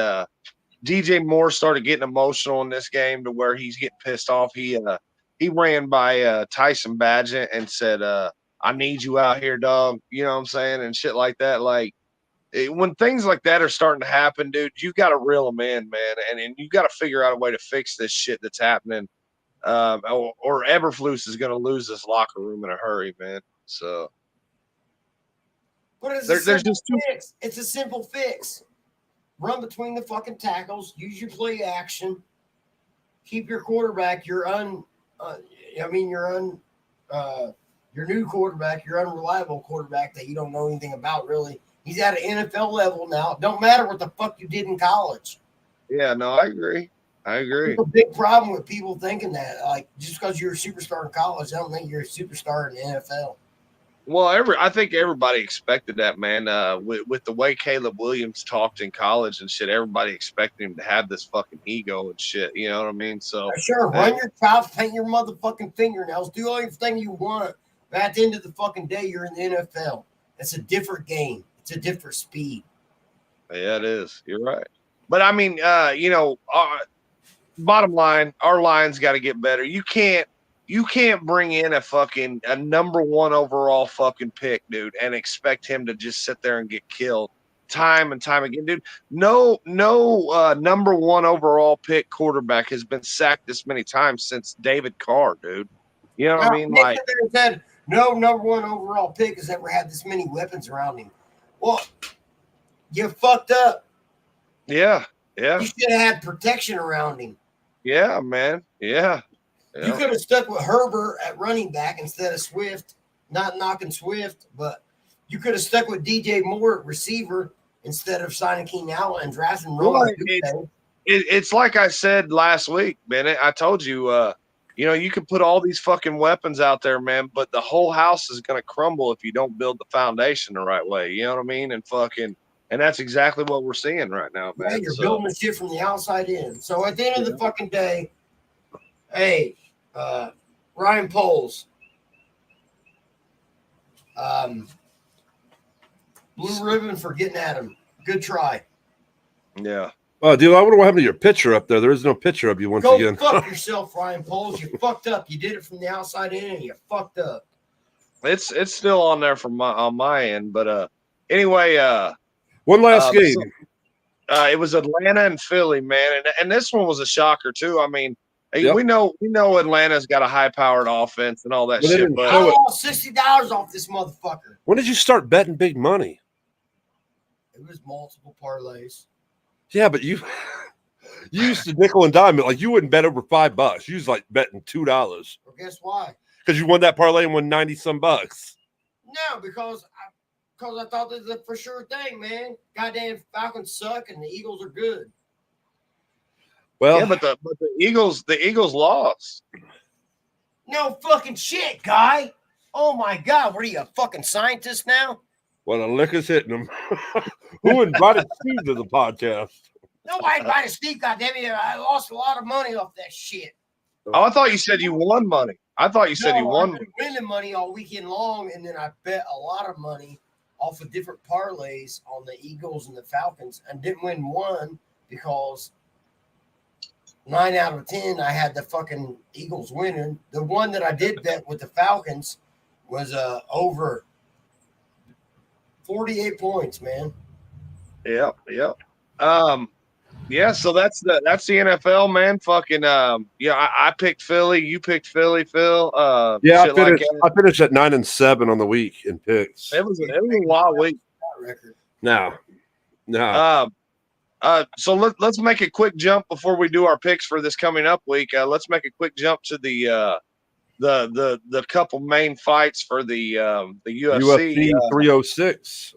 DJ Moore started getting emotional in this game to where he's getting pissed off. He ran by Tyson Badgett and said, "I need you out here, dog." You know what I'm saying, and shit like that. Like when things like that are starting to happen, dude, you got to reel them in, man, and you got to figure out a way to fix this shit that's happening. Or Eberflus is going to lose this locker room in a hurry, man. So, But it's there's just too. fix. It's a simple fix. Run between the fucking tackles. Use your play action. Keep your quarterback. Your new quarterback. Your unreliable quarterback that you don't know anything about really. He's at an NFL level now. It don't matter what the fuck you did in college. Yeah, no, I agree. There's a big problem with people thinking that, like, just because you're a superstar in college, I don't think you're a superstar in the NFL. Well, I think everybody expected that, man. With the way Caleb Williams talked in college and shit, everybody expected him to have this fucking ego and shit. You know what I mean? So Sure, run your chops, paint your motherfucking fingernails, do everything you want. But at the end of the fucking day, you're in the NFL. It's a different game. It's a different speed. yeah, it is. You're right. But I mean, bottom line, our line's got to get better. You can't bring in a number 1 overall fucking pick, dude, and expect him to just sit there and get killed time and time again, dude. No number 1 overall pick quarterback has been sacked this many times since David Carr, dude. You know what I mean? Like, said, no number 1 overall pick has ever had this many weapons around him. Well, you fucked up. yeah. You should have had protection around him. Yeah, man. Yeah. You could have stuck with Herbert at running back instead of Swift. Not knocking Swift, but you could have stuck with DJ Moore at receiver instead of signing Keenan Allen and drafting Roman. It's like I said last week, Bennett. I told you, you can put all these fucking weapons out there, man, but the whole house is going to crumble if you don't build the foundation the right way. You know what I mean? And that's exactly what we're seeing right now, man. Yeah, you're building the shit from the outside in. So at the end of the fucking day, hey, Ryan Poles, blue ribbon for getting at him. Good try. Yeah. Oh, dude, I wonder what happened to your picture up there. There is no picture of you once again. Go fuck yourself, Ryan Poles. You fucked up. You did it from the outside in, and you fucked up. It's still on there on my end, but anyway, one last game. It was Atlanta and Philly, man, and this one was a shocker too. I mean, we know Atlanta's got a high-powered offense and all that shit. But I lost $60 off this motherfucker. When did you start betting big money? It was multiple parlays. Yeah, but you used to nickel and dime it. Like you wouldn't bet over $5. You was like betting $2. Well, guess why? Because you won that parlay and won 90-some bucks. No, because I thought this was a for sure thing, man. Goddamn Falcons suck and the Eagles are good. Well, yeah, but the Eagles lost. No fucking shit, guy. Oh my God, what are you, a fucking scientist now? well, the liquor's hitting them. Who invited Steve to the podcast? Nobody invited Steve, goddamn it. I lost a lot of money off that shit. Oh, I thought you said you won money. I thought you said you No, I've won. been winning money all weekend long, and then I bet a lot of money off of different parlays on the Eagles and the Falcons, and didn't win one because 9 out of 10 I had the fucking Eagles winning. The one that I did bet with the Falcons was over 48 points, man. Yep. Yeah, so that's the NFL, man. Fucking yeah, I picked Philly, you picked Philly, Phil. Yeah, shit like that. I finished at 9-7 on the week in picks. It was a wild week. Record. No. So let's make a quick jump before we do our picks for this coming up week. Let's make a quick jump to the couple main fights for the UFC. 306.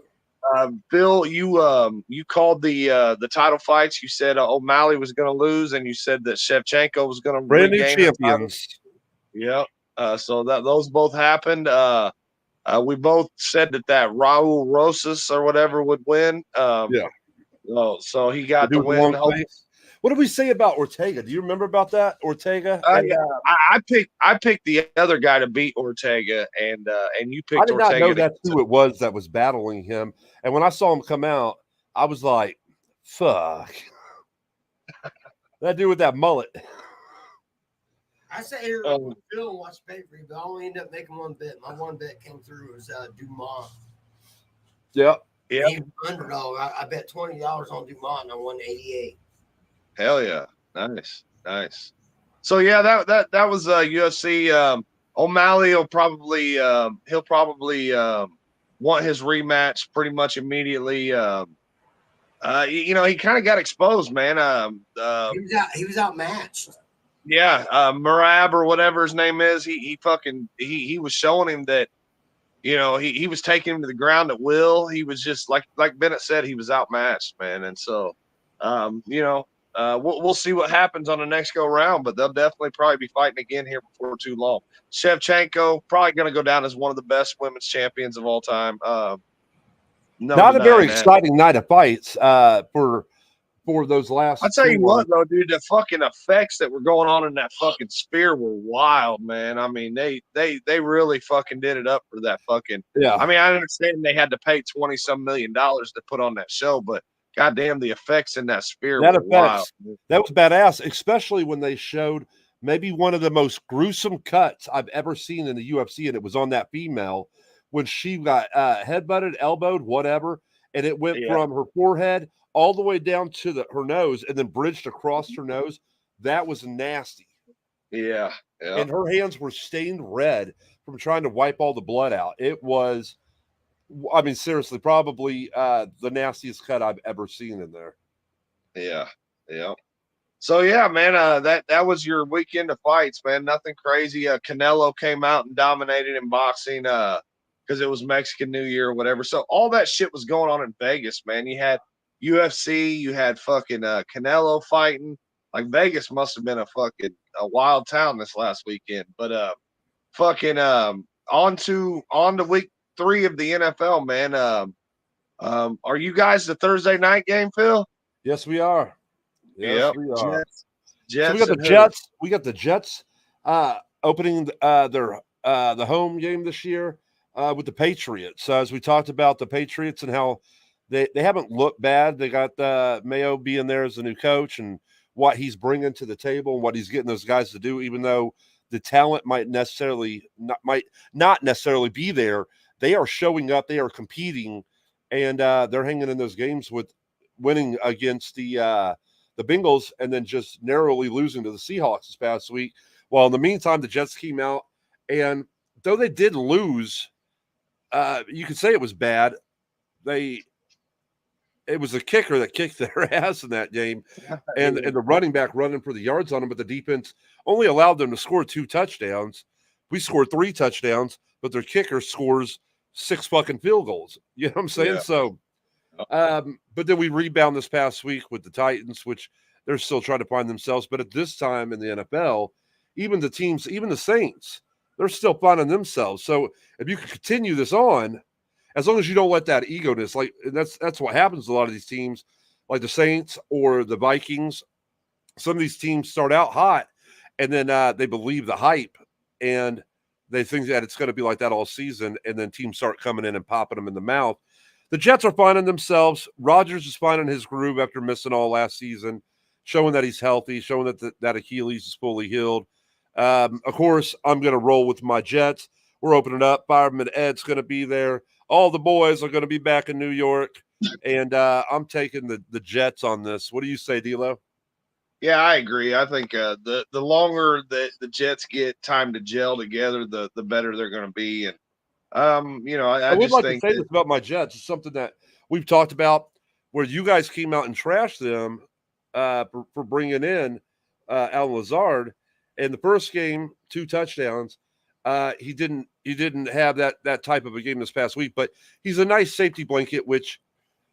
Bill, you called the title fights. You said O'Malley was going to lose, and you said that Shevchenko was going to Brand new regain champions. Yeah. So those both happened. We both said that Raul Rosas or whatever would win. Yeah. So he got the win. What did we say about Ortega? Do you remember about that? Ortega? Yeah, I picked the other guy to beat Ortega, and you picked. I did not Ortega know that's who it was that was battling him. And when I saw him come out, I was like, "Fuck!" That dude with that mullet. I sat here with Phil and watched pay-per-view, but I only ended up making one bet. My one bet came through. It was Dumont. Yep. Yeah. He was underdog. I bet $20 on Dumont, and I won 88. Hell yeah, nice. So yeah, that was UFC. O'Malley will probably he'll probably want his rematch pretty much immediately. He kind of got exposed, man. He was outmatched. Yeah, Merab or whatever his name is, he was showing him that, he was taking him to the ground at will. He was just like Bennett said, he was outmatched, man. And so, we'll see what happens on the next go round, but they'll definitely probably be fighting again here before too long. Shevchenko probably going to go down as one of the best women's champions of all time. Not a very exciting night of fights for those last. I'll tell you what, though, dude, the fucking effects that were going on in that fucking spear were wild, man. I mean, they really fucking did it up for that fucking. Yeah. I mean, I understand they had to pay $20-some million to put on that show, but goddamn, the effects in that spear were wild. That was badass, especially when they showed maybe one of the most gruesome cuts I've ever seen in the UFC, and it was on that female when she got headbutted, elbowed, whatever, and it went from her forehead all the way down to her nose and then bridged across her nose. That was nasty. Yeah. And her hands were stained red from trying to wipe all the blood out. It was, I mean, seriously, probably the nastiest cut I've ever seen in there. Yeah. So yeah, man, that was your weekend of fights, man. Nothing crazy. Canelo came out and dominated in boxing because it was Mexican New Year or whatever. So all that shit was going on in Vegas, man. You had UFC, you had fucking Canelo fighting. Like Vegas must have been a wild town this last weekend. But fucking on to week 3 of the NFL, man. Are you guys the Thursday night game, Phil? Yes, we are. Yes, we are. Jets. So we got the Jets. We got the Jets opening their the home game this year with the Patriots. So as we talked about the Patriots and how they haven't looked bad. They got Mayo being there as the new coach and what he's bringing to the table and what he's getting those guys to do, even though the talent might not necessarily be there. They are showing up. They are competing, and they're hanging in those games with winning against the Bengals and then just narrowly losing to the Seahawks this past week. Well, in the meantime, the Jets came out, and though they did lose, you could say it was bad. It was the kicker that kicked their ass in that game, and the running back running for the yards on them, but the defense only allowed them to score 2 touchdowns. We scored 3 touchdowns, but their kicker scores 6 fucking field goals. You know what I'm saying? Yeah. So, but then we rebound this past week with the Titans, which they're still trying to find themselves. But at this time in the NFL, even the teams, even the Saints, they're still finding themselves. So if you can continue this on, as long as you don't let that egoness, like that's what happens to a lot of these teams, like the Saints or the Vikings. Some of these teams start out hot, and then they believe the hype, and they think that it's going to be like that all season, and then teams start coming in and popping them in the mouth. The Jets are finding themselves. Rodgers is finding his groove after missing all last season, showing that he's healthy, showing that that Achilles is fully healed. Of course, I'm going to roll with my Jets. We're opening up. Fireman Ed's going to be there. All the boys are going to be back in New York, and I'm taking the Jets on this. What do you say, D'Lo? Yeah, I agree. I think the longer that the Jets get time to gel together, the better they're going to be. And I would just like think to say this about my Jets. It's something that we've talked about, where you guys came out and trashed them for bringing in Al Lazard. In the first game, 2 touchdowns. He didn't have that type of a game this past week, but he's a nice safety blanket. Which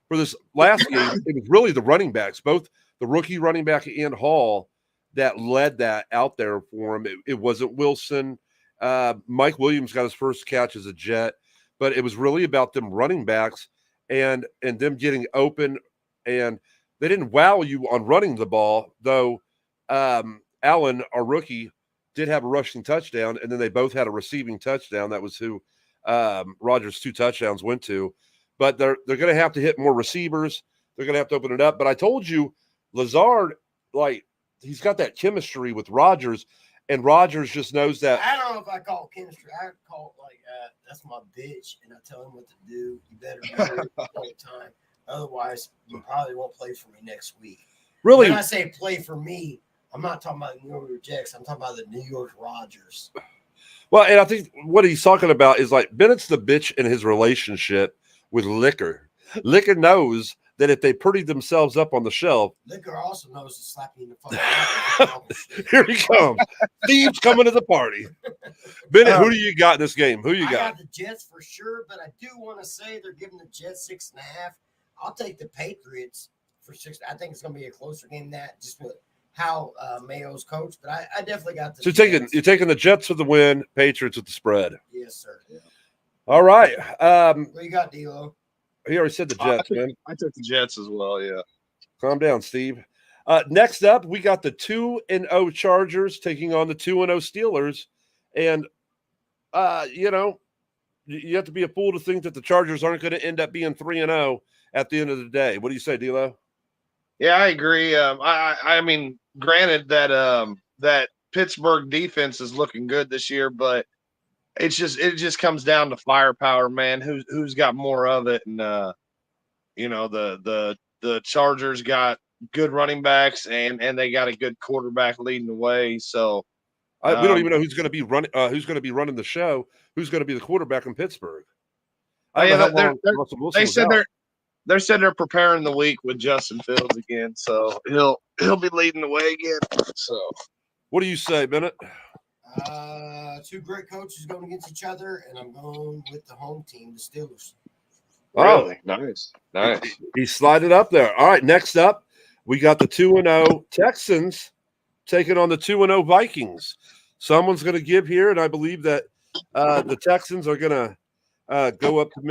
for this last game, it was really the running backs, both the rookie running back and Hall, that led that out there for him. It wasn't Wilson. Mike Williams got his first catch as a Jet, but it was really about them running backs and them getting open. And they didn't wow you on running the ball, though. Allen, our rookie, did have a rushing touchdown, and then they both had a receiving touchdown. That was who Rodgers' 2 touchdowns went to. But they're going to have to hit more receivers. They're going to have to open it up. But I told you, Lazard, like, he's got that chemistry with Rodgers, and Rodgers just knows that. I don't know if I call it chemistry. I call it like, that's my bitch, and I tell him what to do. You better do it all the time. Otherwise, you probably won't play for me next week. Really? When I say play for me, I'm not talking about New York Jets. I'm talking about the New York Rodgers. Well, and I think what he's talking about is like Bennett's the bitch in his relationship with Liquor. Liquor knows that if they pretty themselves up on the shelf, Liquor also knows to slap you in the fucking here he comes. Steve's coming to the party. Bennett, who do you got in this game? Who you I got? got the Jets for sure, but I do want to say they're giving the Jets 6.5. I'll take the Patriots for 6. I think it's going to be a closer game than that, just with how Mayo's coach. But I definitely got the. So Jets. you're taking the Jets for the win, Patriots with the spread. Yes, sir. Yeah. All right. What you got, D'Lo? He already said the Jets, man. I took the Jets as well. Yeah. Calm down, Steve. Next up, we got the 2-0 Chargers taking on the 2-0 Steelers, and you have to be a fool to think that the Chargers aren't going to end up being 3-0 at the end of the day. What do you say, D'Lo? Yeah, I agree. I mean, granted that that Pittsburgh defense is looking good this year, but it just comes down to firepower, man. Who's got more of it? And the Chargers got good running backs and they got a good quarterback leading the way. So we don't even know who's going to be running. Who's going to be running the show? Who's going to be the quarterback in Pittsburgh? They said they're preparing the week with Justin Fields again, so he'll be leading the way again. So, what do you say, Bennett? 2 great coaches going against each other, and I'm going with the home team, the Steelers. Really? Nice. He slided up there. All right, next up, we got the 2-0 Texans taking on the 2-0 Vikings. Someone's going to give here, and I believe that the Texans are going to go up to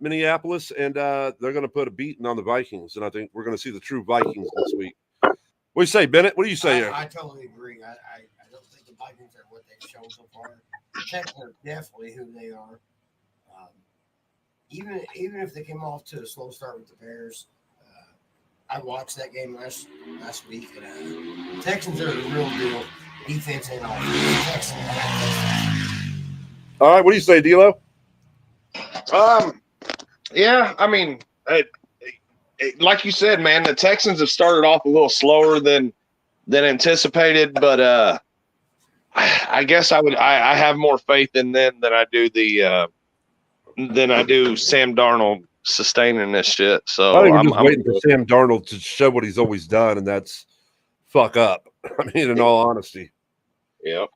Minneapolis, and they're going to put a beating on the Vikings, and I think we're going to see the true Vikings this week. What do you say, Bennett? What do you say here? I totally agree. I don't think the Vikings are what they've shown so far. The Texans are definitely who they are. Even if they came off to a slow start with the Bears, I watched that game last week, and the Texans are the real deal, defense and offense. Texans. All right, what do you say, D'Lo? Yeah, I mean, like you said, man, the Texans have started off a little slower than anticipated, but I guess I have more faith in them than I do Sam Darnold sustaining this shit. So I think I'm just waiting for Sam Darnold to show what he's always done, and that's fuck up. I mean, in all honesty. Yeah.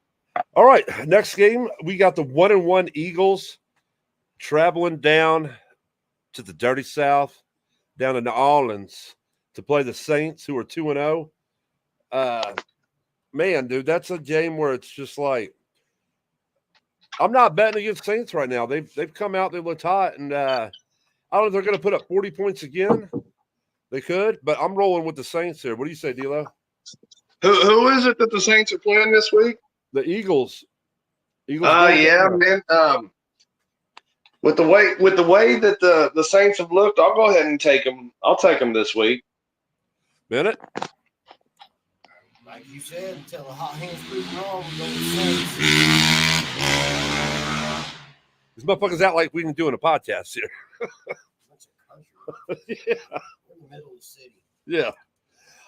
All right, next game, we got the 1-1 Eagles traveling down to the dirty South, down to New Orleans to play the Saints, who are 2-0. Man, dude, that's a game where it's just like, I'm not betting against Saints right now. They've come out, they looked hot, and I don't know if they're going to put up 40 points again. They could, but I'm rolling with the Saints here. What do you say, D'Lo? Who is it that the Saints are playing this week? The Eagles. Yeah, man. With the way that the Saints have looked, I'll go ahead and take them. I'll take them this week. Bennett? Like you said, until the hot hands prove wrong, we're going to Saints. These motherfuckers act like we've been doing a podcast here. That's a country. Yeah. We're in the middle of the city. Yeah.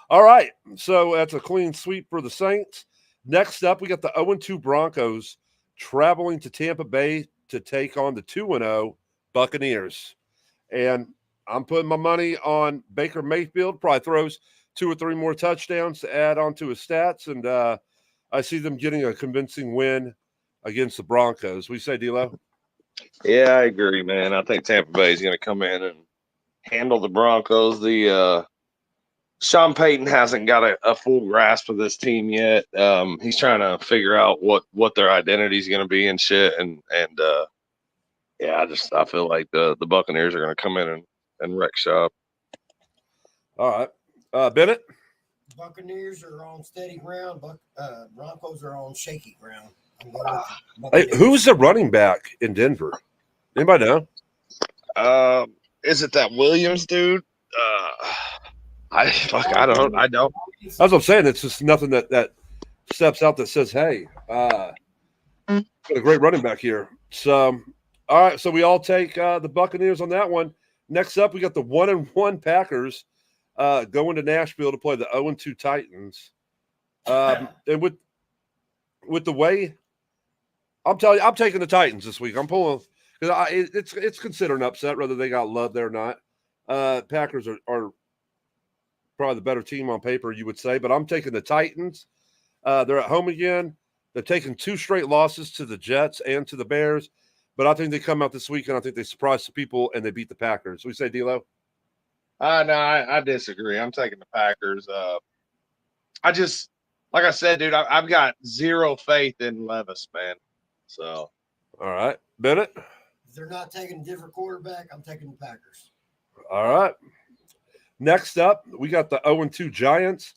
All right. So that's a clean sweep for the Saints. Next up, we got the 0-2 Broncos traveling to Tampa Bay to take on the 2-0 Buccaneers. And I'm putting my money on Baker Mayfield. Probably throws 2 or 3 more touchdowns to add on to his stats. And I see them getting a convincing win against the Broncos. We say, D-Lo? Yeah, I agree, man. I think Tampa Bay is going to come in and handle the Broncos. The Sean Payton hasn't got a full grasp of this team yet. He's trying to figure out what their identity is going to be and shit. And yeah, I feel like the Buccaneers are going to come in and wreck shop. All right. Bennett? Buccaneers are on steady ground. Broncos are on shaky ground. I'm going with Hey, Buccaneers. who's the running back in Denver? Anybody know? Is it that Williams dude? I don't. That's what I'm saying. It's just nothing that steps out that says, hey, got a great running back here. So, all right. So we all take the Buccaneers on that one. Next up, we got the 1-1 Packers going to Nashville to play the 0-2 Titans. And with the way, I'm telling you, I'm taking the Titans this week. I'm pulling because it's considered an upset whether they got love there or not. Packers are probably the better team on paper, you would say, but I'm taking the Titans. They're at home again. They're taking 2 straight losses to the Jets and to the Bears, but I think they come out this week and I think they surprise the people and they beat the Packers. We say, D-Lo? No, I disagree. I'm taking the Packers. Like I said, dude, I've got zero faith in Levis, man. So, all right, Bennett. If they're not taking a different quarterback, I'm taking the Packers. All right. Next up, we got the 0-2 Giants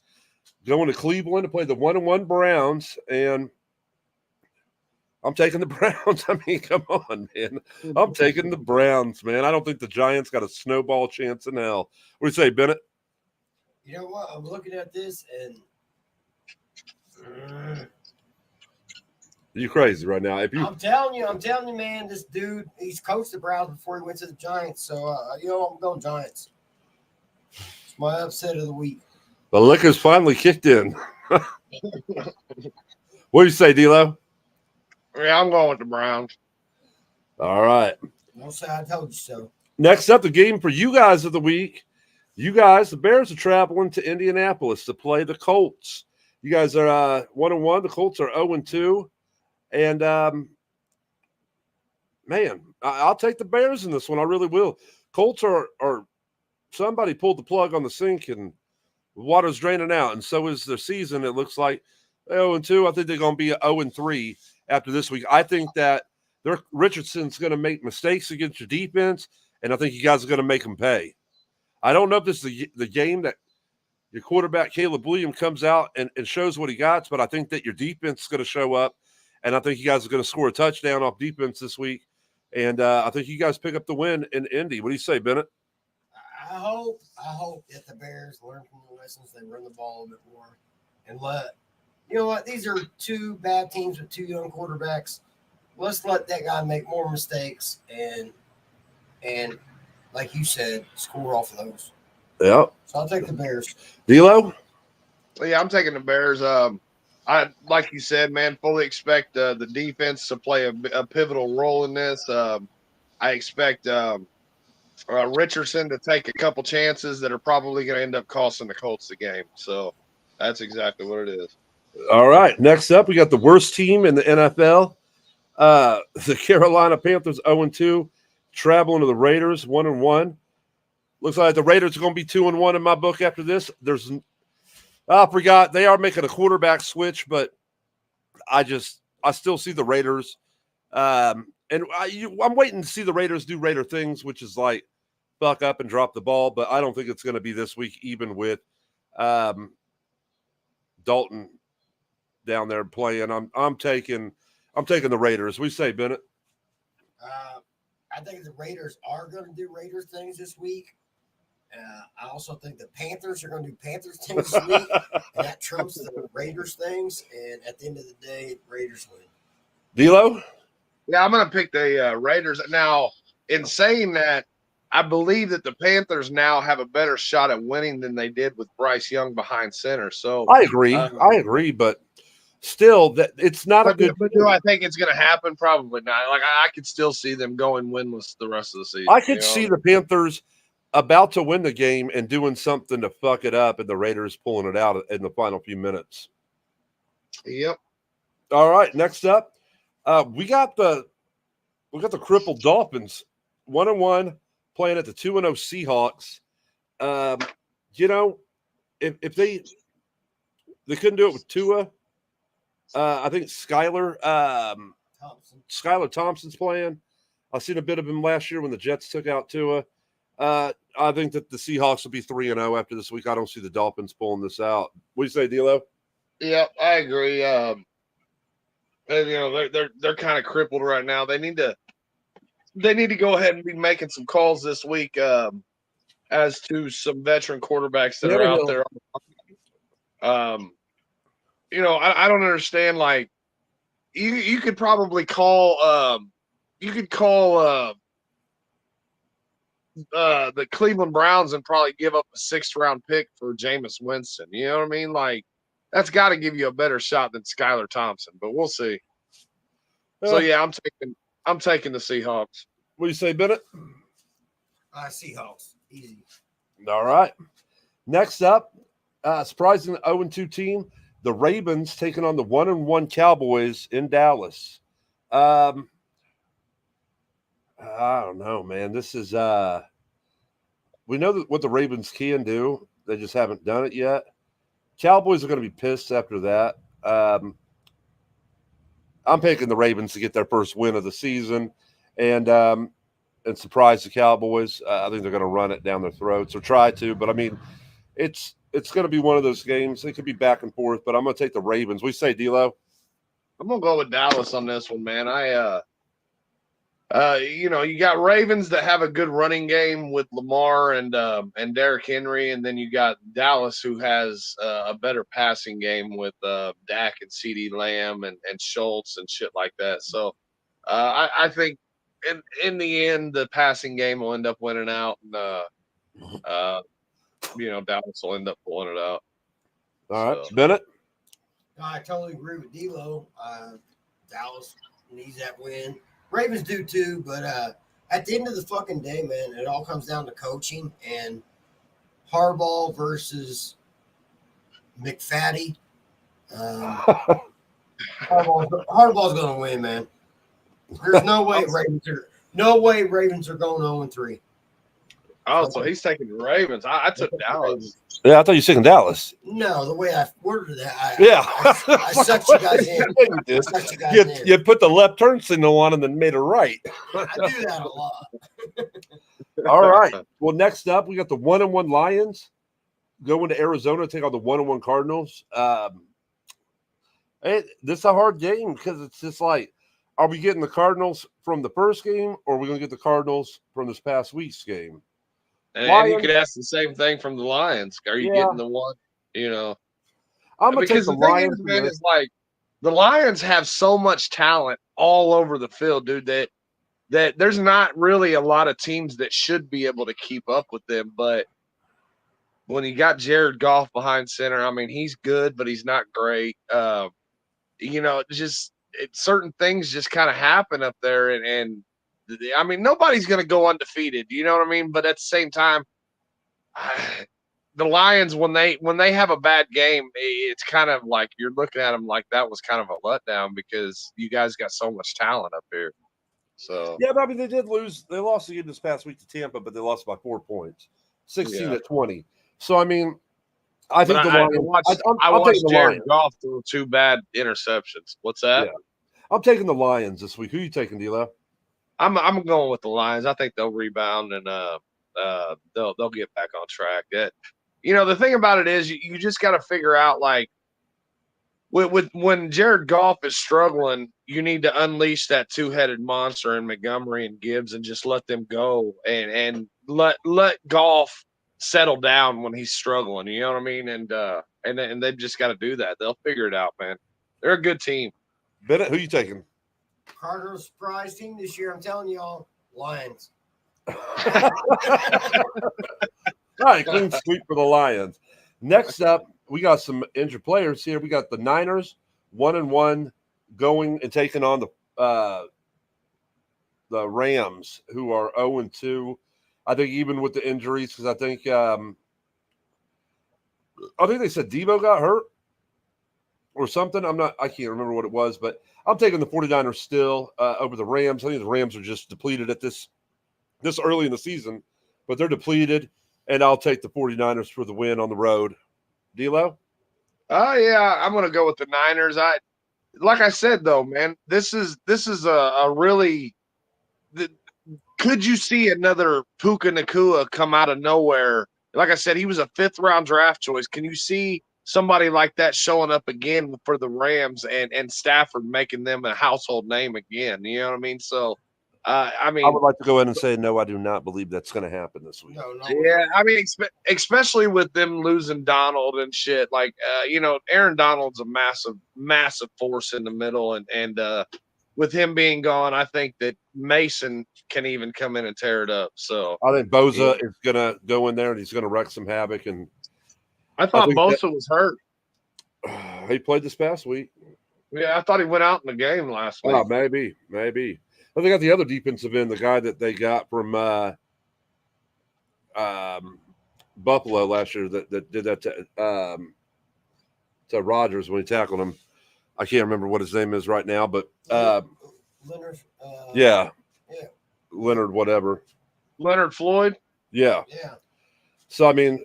going to Cleveland to play the 1-1 Browns, and I'm taking the Browns. I mean, come on, man. I'm taking the Browns, man. I don't think the Giants got a snowball chance in hell. What do you say, Bennett? You know what? I'm looking at this and You crazy right now? I'm telling you, man. This dude, he's coached the Browns before he went to the Giants. So, I'm going Giants. It's my upset of the week. The liquor's finally kicked in. What do you say, D-Lo? yeah, I'm going with the Browns. All right. Don't say I told you so. Next up, the game for you guys of the week. You guys, the Bears are traveling to Indianapolis to play the Colts. You guys are 1-1. The Colts are 0-2. And, man, I'll take the Bears in this one. I really will. Colts are somebody pulled the plug on the sink and water's draining out. And so is their season. It looks like 0-2. I think they're going to be 0-3 after this week. I think that Richardson's going to make mistakes against your defense, and I think you guys are going to make them pay. I don't know if this is the game that your quarterback, Caleb Williams, comes out and shows what he got, but I think that your defense is going to show up, and I think you guys are going to score a touchdown off defense this week. And I think you guys pick up the win in Indy. What do you say, Bennett? I hope that the Bears learn from the lessons. They run the ball a bit more and you know what? These are 2 bad teams with 2 young quarterbacks. Let's let that guy make more mistakes and like you said, score off of those. Yeah. So I'll take the Bears. D-Lo? Yeah, I'm taking the Bears. I like you said, man, fully expect the defense to play a pivotal role in this. I expect Richardson to take a couple chances that are probably going to end up costing the Colts the game. So that's exactly what it is. All right. Next up, we got the worst team in the NFL. The Carolina Panthers 0-2, traveling to the Raiders 1-1. Looks like the Raiders are going to be 2-1 in my book after this. I forgot they are making a quarterback switch, but I still see the Raiders. And I'm waiting to see the Raiders do Raider things, which is like buck up and drop the ball. But I don't think it's going to be this week, even with Doug Dalton down there playing. I'm taking the Raiders. We say Bennett. I think the Raiders are going to do Raiders things this week. I also think the Panthers are going to do Panthers things this week, and that trumps the Raiders things. And at the end of the day, Raiders win. D'Lo? Yeah, I'm going to pick the Raiders. Now, in saying that, I believe that the Panthers now have a better shot at winning than they did with Bryce Young behind center. So I agree, but still, that it's not a good. But do I think it's going to happen? Probably not. Like I could still see them going winless the rest of the season. I could see the Panthers about to win the game and doing something to fuck it up, and the Raiders pulling it out in the final few minutes. Yep. All right. Next up, we got the crippled Dolphins, 1-1, playing at the 2-0 Seahawks. If they couldn't do it with Tua, I think Skylar Thompson's playing. I've seen a bit of him last year when the Jets took out Tua. I think that the Seahawks will be 3-0 after this week. I don't see the Dolphins pulling this out. What do you say, D'Lo? Yeah, I agree. They're kind of crippled right now. They need to go ahead and be making some calls this week as to some veteran quarterbacks that are out there. I don't understand. Like, you could probably call the Cleveland Browns and probably give up a 6th-round pick for Jameis Winston. You know what I mean? Like, that's got to give you a better shot than Skylar Thompson, but we'll see. So yeah, I'm taking the Seahawks. What do you say, Bennett? Seahawks, easy. All right. Next up, surprising 0-2 team, the Ravens taking on the 1-1 Cowboys in Dallas. I don't know, man. This is we know what the Ravens can do. They just haven't done it yet. Cowboys are going to be pissed after that. I'm picking the Ravens to get their first win of the season and surprise the Cowboys. I think they're going to run it down their throats or try to, but I mean, it's going to be one of those games. It could be back and forth, but I'm going to take the Ravens. We say, D'Lo? I'm going to go with Dallas on this one, man. You got Ravens that have a good running game with Lamar and Derrick Henry, and then you got Dallas who has a better passing game with Dak and CeeDee Lamb and Schultz and shit like that. So I think in the end the passing game will end up winning out, and Dallas will end up pulling it out. All right, so. Bennett? I totally agree with D'Lo. Dallas needs that win. Ravens do too, but at the end of the fucking day, man, it all comes down to coaching and Harbaugh versus McFaddy. Harbaugh's going to win, man. There's no way Ravens are going 0-3. Oh, so he's taking the Ravens. I took Dallas. Yeah, I thought you were taking Dallas. No, the way I worded that, I sucked you guys in. You put the left turn signal on and then made a right. I do that a lot. All right. Well, next up, we got the 1-1 Lions going to Arizona to take on the 1-1 Cardinals. This is a hard game because it's just like, are we getting the Cardinals from the first game or are we going to get the Cardinals from this past week's game? And you could ask the same thing from the Lions. Are you getting the one, I'm going to take the Lions. Man, is like the Lions have so much talent all over the field, dude, that there's not really a lot of teams that should be able to keep up with them. But when you got Jared Goff behind center, I mean, he's good, but he's not great. Certain things just kind of happen up there, and I mean, nobody's going to go undefeated. You know what I mean? But at the same time, the Lions, when they have a bad game, it's kind of like you're looking at them like that was kind of a letdown because you guys got so much talent up here. So yeah, but I mean, they did lose. They lost again this past week to Tampa, but they lost by 4 points, 16-20. So I mean, I think the Lions. I watched Jared Goff through 2 bad interceptions. What's that? Yeah. I'm taking the Lions this week. Who are you taking, D'Lo? I'm going with the Lions. I think they'll rebound and they'll get back on track. The thing about it is you just got to figure out, like, when Jared Goff is struggling, you need to unleash that two-headed monster in Montgomery and Gibbs and just let them go and let Goff settle down when he's struggling. You know what I mean? And they've just got to do that. They'll figure it out, man. They're a good team. Bennett, who you taking? Cardinals surprise team this year. I'm telling y'all, Lions. All right, clean sweep for the Lions. Next up, we got some injured players here. We got the Niners, 1-1, going and taking on the Rams, who are 0-2. I think even with the injuries, because I think they said Debo got hurt or something. I can't remember what it was, but I'm taking the 49ers still over the Rams. I think the Rams are just depleted at this early in the season, but they're depleted, and I'll take the 49ers for the win on the road. D'Lo? Oh yeah, I'm gonna go with the Niners. Like I said though, man, this is a really. Could you see another Puka Nacua come out of nowhere? Like I said, he was a 5th-round draft choice. Can you see somebody like that showing up again for the Rams and Stafford making them a household name again? You know what I mean? So, I would like to go ahead and say no. I do not believe that's going to happen this week. No. Yeah, I mean, especially with them losing Donald and shit. Like, Aaron Donald's a massive force in the middle, and with him being gone, I think that Mason can even come in and tear it up. So I think Bosa is going to go in there and he's going to wreak some havoc. And I thought Bosa was hurt. He played this past week. Yeah, I thought he went out in the game last week. Oh, maybe. But they got the other defensive end, the guy that they got from Buffalo last year that did that to Rodgers when he tackled him. I can't remember what his name is right now, but Leonard. Yeah, Leonard, whatever. Leonard Floyd. Yeah. So I mean,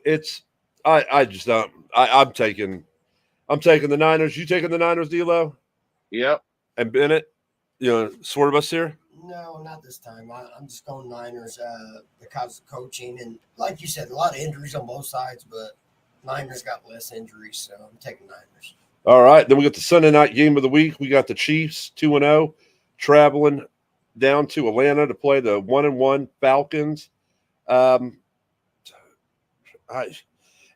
I just don't. I'm taking the Niners. You taking the Niners, D'Lo? Yep. And Bennett, swerve us here. No, not this time. I'm just going Niners because of coaching and, like you said, a lot of injuries on both sides, but Niners got less injuries, so I'm taking Niners. All right, then we got the Sunday night game of the week. We got the Chiefs 2-0 traveling down to Atlanta to play the 1-1 Falcons.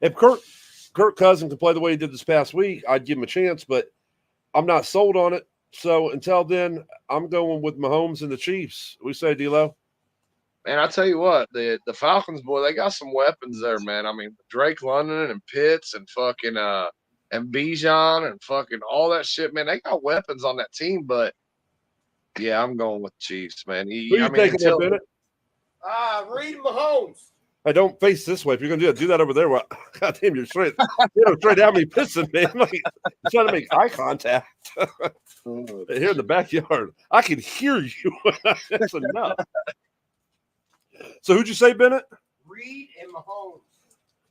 If Kirk Cousins can play the way he did this past week, I'd give him a chance, but I'm not sold on it. So until then, I'm going with Mahomes and the Chiefs. We say, D'Lo? Man, I tell you what, the Falcons, boy, they got some weapons there, man. I mean, Drake London and Pitts and fucking and Bijan and fucking all that shit, man. They got weapons on that team, but yeah, I'm going with the Chiefs, man. Who you taking there, Bennett? Reed Mahomes. I don't face this way. If you're gonna do that over there, well, goddamn, you're straight down me pissing, man. Like, you're trying to make eye contact here in the backyard. I can hear you. That's enough. So who'd you say, Bennett? Reed and Mahomes.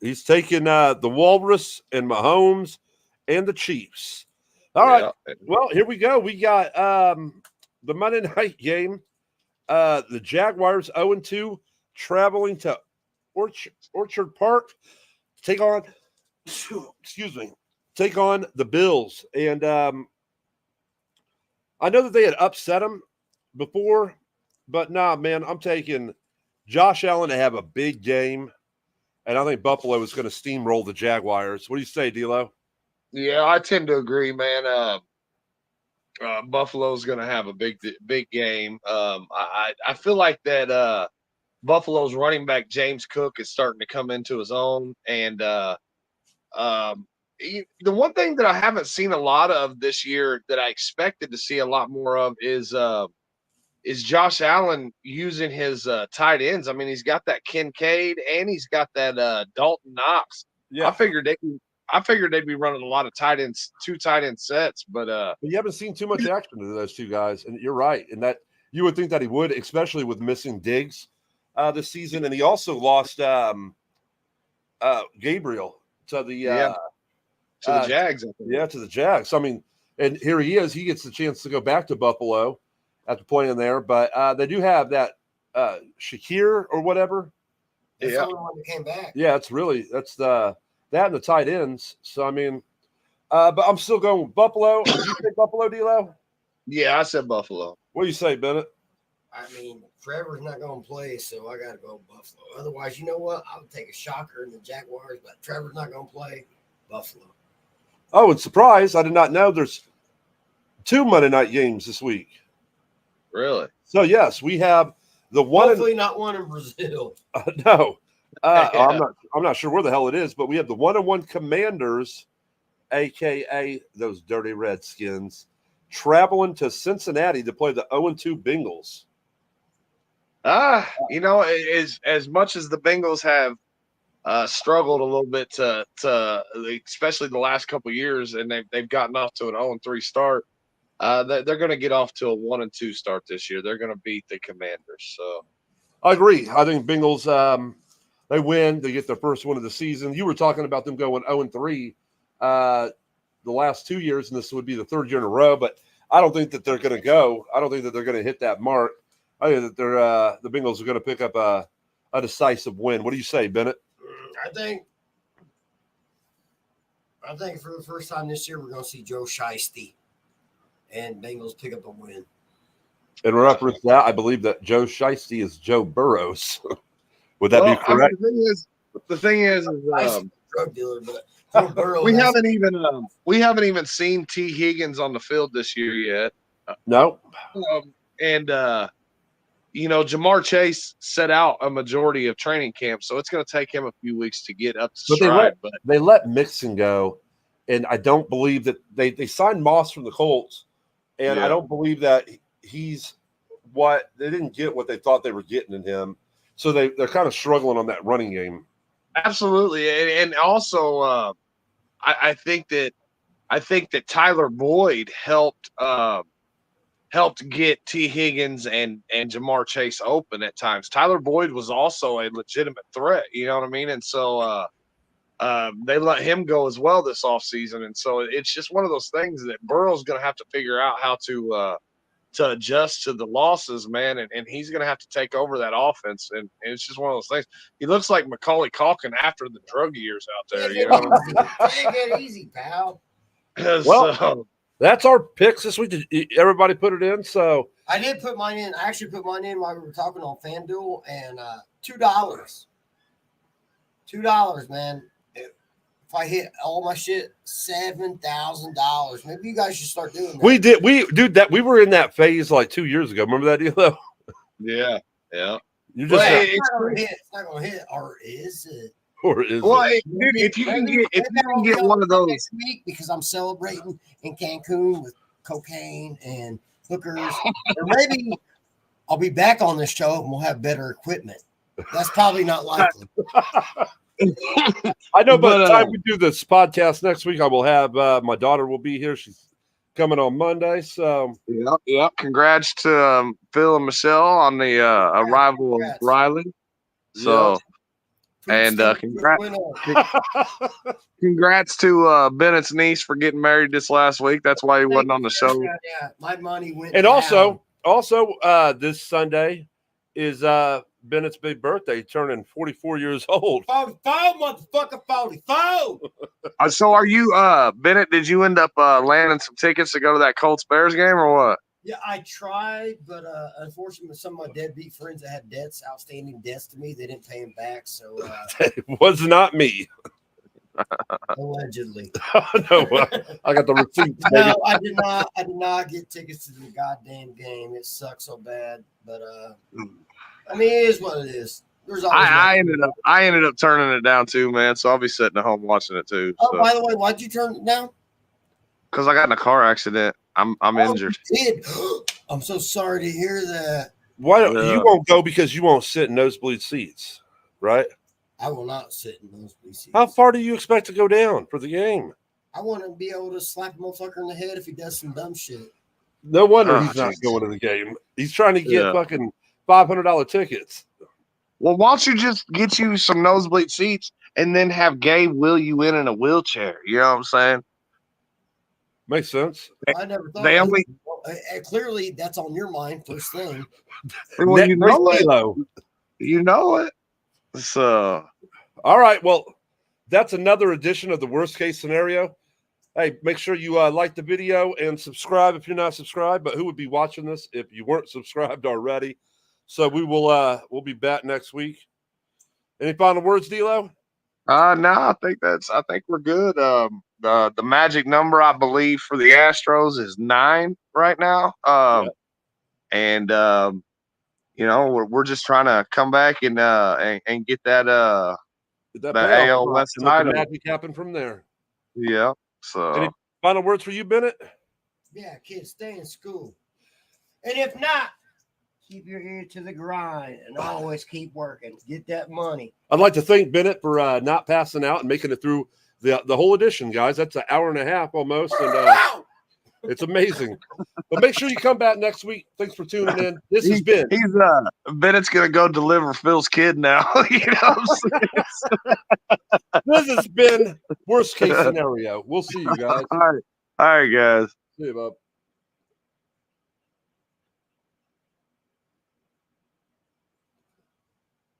He's taking the Walrus and Mahomes and the Chiefs. All right. Well, here we go. We got the Monday night game. The Jaguars 0-2 traveling to Orchard Park, take on the Bills. And I know that they had upset them before, but nah, man, I'm taking Josh Allen to have a big game, and I think Buffalo is going to steamroll the Jaguars. What do you say, D'Lo? Yeah, I tend to agree, man. Buffalo's going to have a big game. I feel like that Buffalo's running back James Cook is starting to come into his own, and the one thing that I haven't seen a lot of this year that I expected to see a lot more of is Josh Allen using his tight ends. I mean, he's got that Kincaid and he's got that Dalton Knox. Yeah, I figured they'd be running a lot of tight ends, 2 tight end sets, but you haven't seen too much action to those two guys, and you're right, and that you would think that he would, especially with missing Diggs this season, and he also lost Gabriel to the Jags. To the Jags. I mean, and here he is. He gets the chance to go back to Buffalo after playing there, but they do have that Shakir or whatever. That's the only one that came back. Yeah, that's that and the tight ends. So I mean, But I'm still going with Buffalo. Did you say Buffalo, D'Lo? Yeah, I said Buffalo. What do you say, Bennett? I mean, Trevor's not going to play, so I got to go Buffalo. Otherwise, you know what? I would take a shocker in the Jaguars, but Trevor's not going to play. Buffalo. Oh, and surprise, I did not know there's 2 Monday night games this week. Really? So, yes, we have the one. Hopefully not one in Brazil. No. Yeah. I'm not sure where the hell it is, but we have the 1-1 Commanders, a.k.a. those dirty Redskins, traveling to Cincinnati to play the 0-2 Bengals. As much as the Bengals have struggled a little bit to especially the last couple of years, and they've gotten off to an 0-3 start. They're going to get off to a 1-2 start this year. They're going to beat the Commanders. So I agree. I think Bengals they win. They get their first win of the season. You were talking about them going 0-3 the last 2 years, and this would be the third year in a row. But I don't think that they're going to go. I don't think that they're going to hit that mark. I think that the Bengals are going to pick up a decisive win. What do you say, Bennett? I think for the first time this year, we're going to see Joe Shiesty and Bengals pick up a win. In reference to that, I believe that Joe Shiesty is Joe Burrows. Would that be correct? I mean, the thing is drug dealer, but Joe Burrow we haven't even seen T. Higgins on the field this year yet. No. Jamar Chase set out a majority of training camp, so it's going to take him a few weeks to get up to stride. But they let Mixon go, and I don't believe that they signed Moss from the Colts, and I don't believe that he's what they didn't get what they thought they were getting in him. So they're kind of struggling on that running game. Absolutely, and also I think that Tyler Boyd helped get T. Higgins and Jamar Chase open at times. Tyler Boyd was also a legitimate threat, you know what I mean? And so they let him go as well this offseason. And so it's just one of those things that Burrow's going to have to figure out how to adjust to the losses, man, and he's going to have to take over that offense. And it's just one of those things. He looks like Macaulay Culkin after the drug years out there. You know what I mean? Take it easy, pal. Well, that's our picks this week. Did everybody put it in? So I did put mine in. I actually put mine in while we were talking on FanDuel, and $2. $2, man. If I hit all my shit, $7,000. Maybe you guys should start doing that. We did. We were in that phase like 2 years ago. Remember that deal? Yeah. You just it's not gonna hit, or is it? Or is it? Dude, if you can get one of those next week, because I'm celebrating in Cancun with cocaine and hookers, or maybe I'll be back on this show and we'll have better equipment. That's probably not likely. I know, by the time we do this podcast next week, I will have my daughter will be here. She's coming on Monday. So yeah. Congrats to Phil and Michelle on the arrival of Riley. So and congrats to Bennett's niece for getting married this last week. That's why he wasn't on the show. Yeah, my money went. And also this Sunday is Bennett's big birthday, turning 44 years old. 44, motherfucker, 44. So are you, Bennett, did you end up landing some tickets to go to that Colts Bears game or what? Yeah, I tried, but unfortunately, some of my deadbeat friends that had outstanding debts to me, they didn't pay them back. So it was not me. Allegedly. No, I got the receipt. No, I did not get tickets to the goddamn game. It sucks so bad, but I mean, it is what it is. There's always I ended up turning it down too, man. So I'll be sitting at home watching it too. Oh, by the way, why'd you turn it down? Because I got in a car accident. I'm injured. You did. I'm so sorry to hear that. Why don't you won't go because you won't sit in nosebleed seats, right? I will not sit in nosebleed seats. How far do you expect to go down for the game? I want to be able to slap a motherfucker in the head if he does some dumb shit. No wonder he's not going to the game. He's trying to get fucking $500 tickets. Well, why don't you just get you some nosebleed seats and then have Gabe wheel you in a wheelchair? You know what I'm saying? Makes sense. I never thought. Clearly, that's on your mind first thing. Well, you know it. So, all right. Well, that's another edition of the worst case scenario. Hey, make sure you like the video and subscribe if you're not subscribed. But who would be watching this if you weren't subscribed already? So we'll be back next week. Any final words, D'Lo? No, I think we're good. The magic number I believe for the Astros is 9 right now. And we're just trying to come back and get that AL West title. Magic happen from there. Yeah. So any final words for you, Bennett? Yeah, kids, stay in school. And if not, keep your ear to the grind and always keep working. Get that money. I'd like to thank Bennett for not passing out and making it through the whole edition, guys. That's an hour and a half almost, and it's amazing. But make sure you come back next week. Thanks for tuning in. This has been. Bennett's gonna go deliver Phil's kid now. You know what I'm saying? This has been worst case scenario. We'll see you guys. All right, guys. See you, Bob.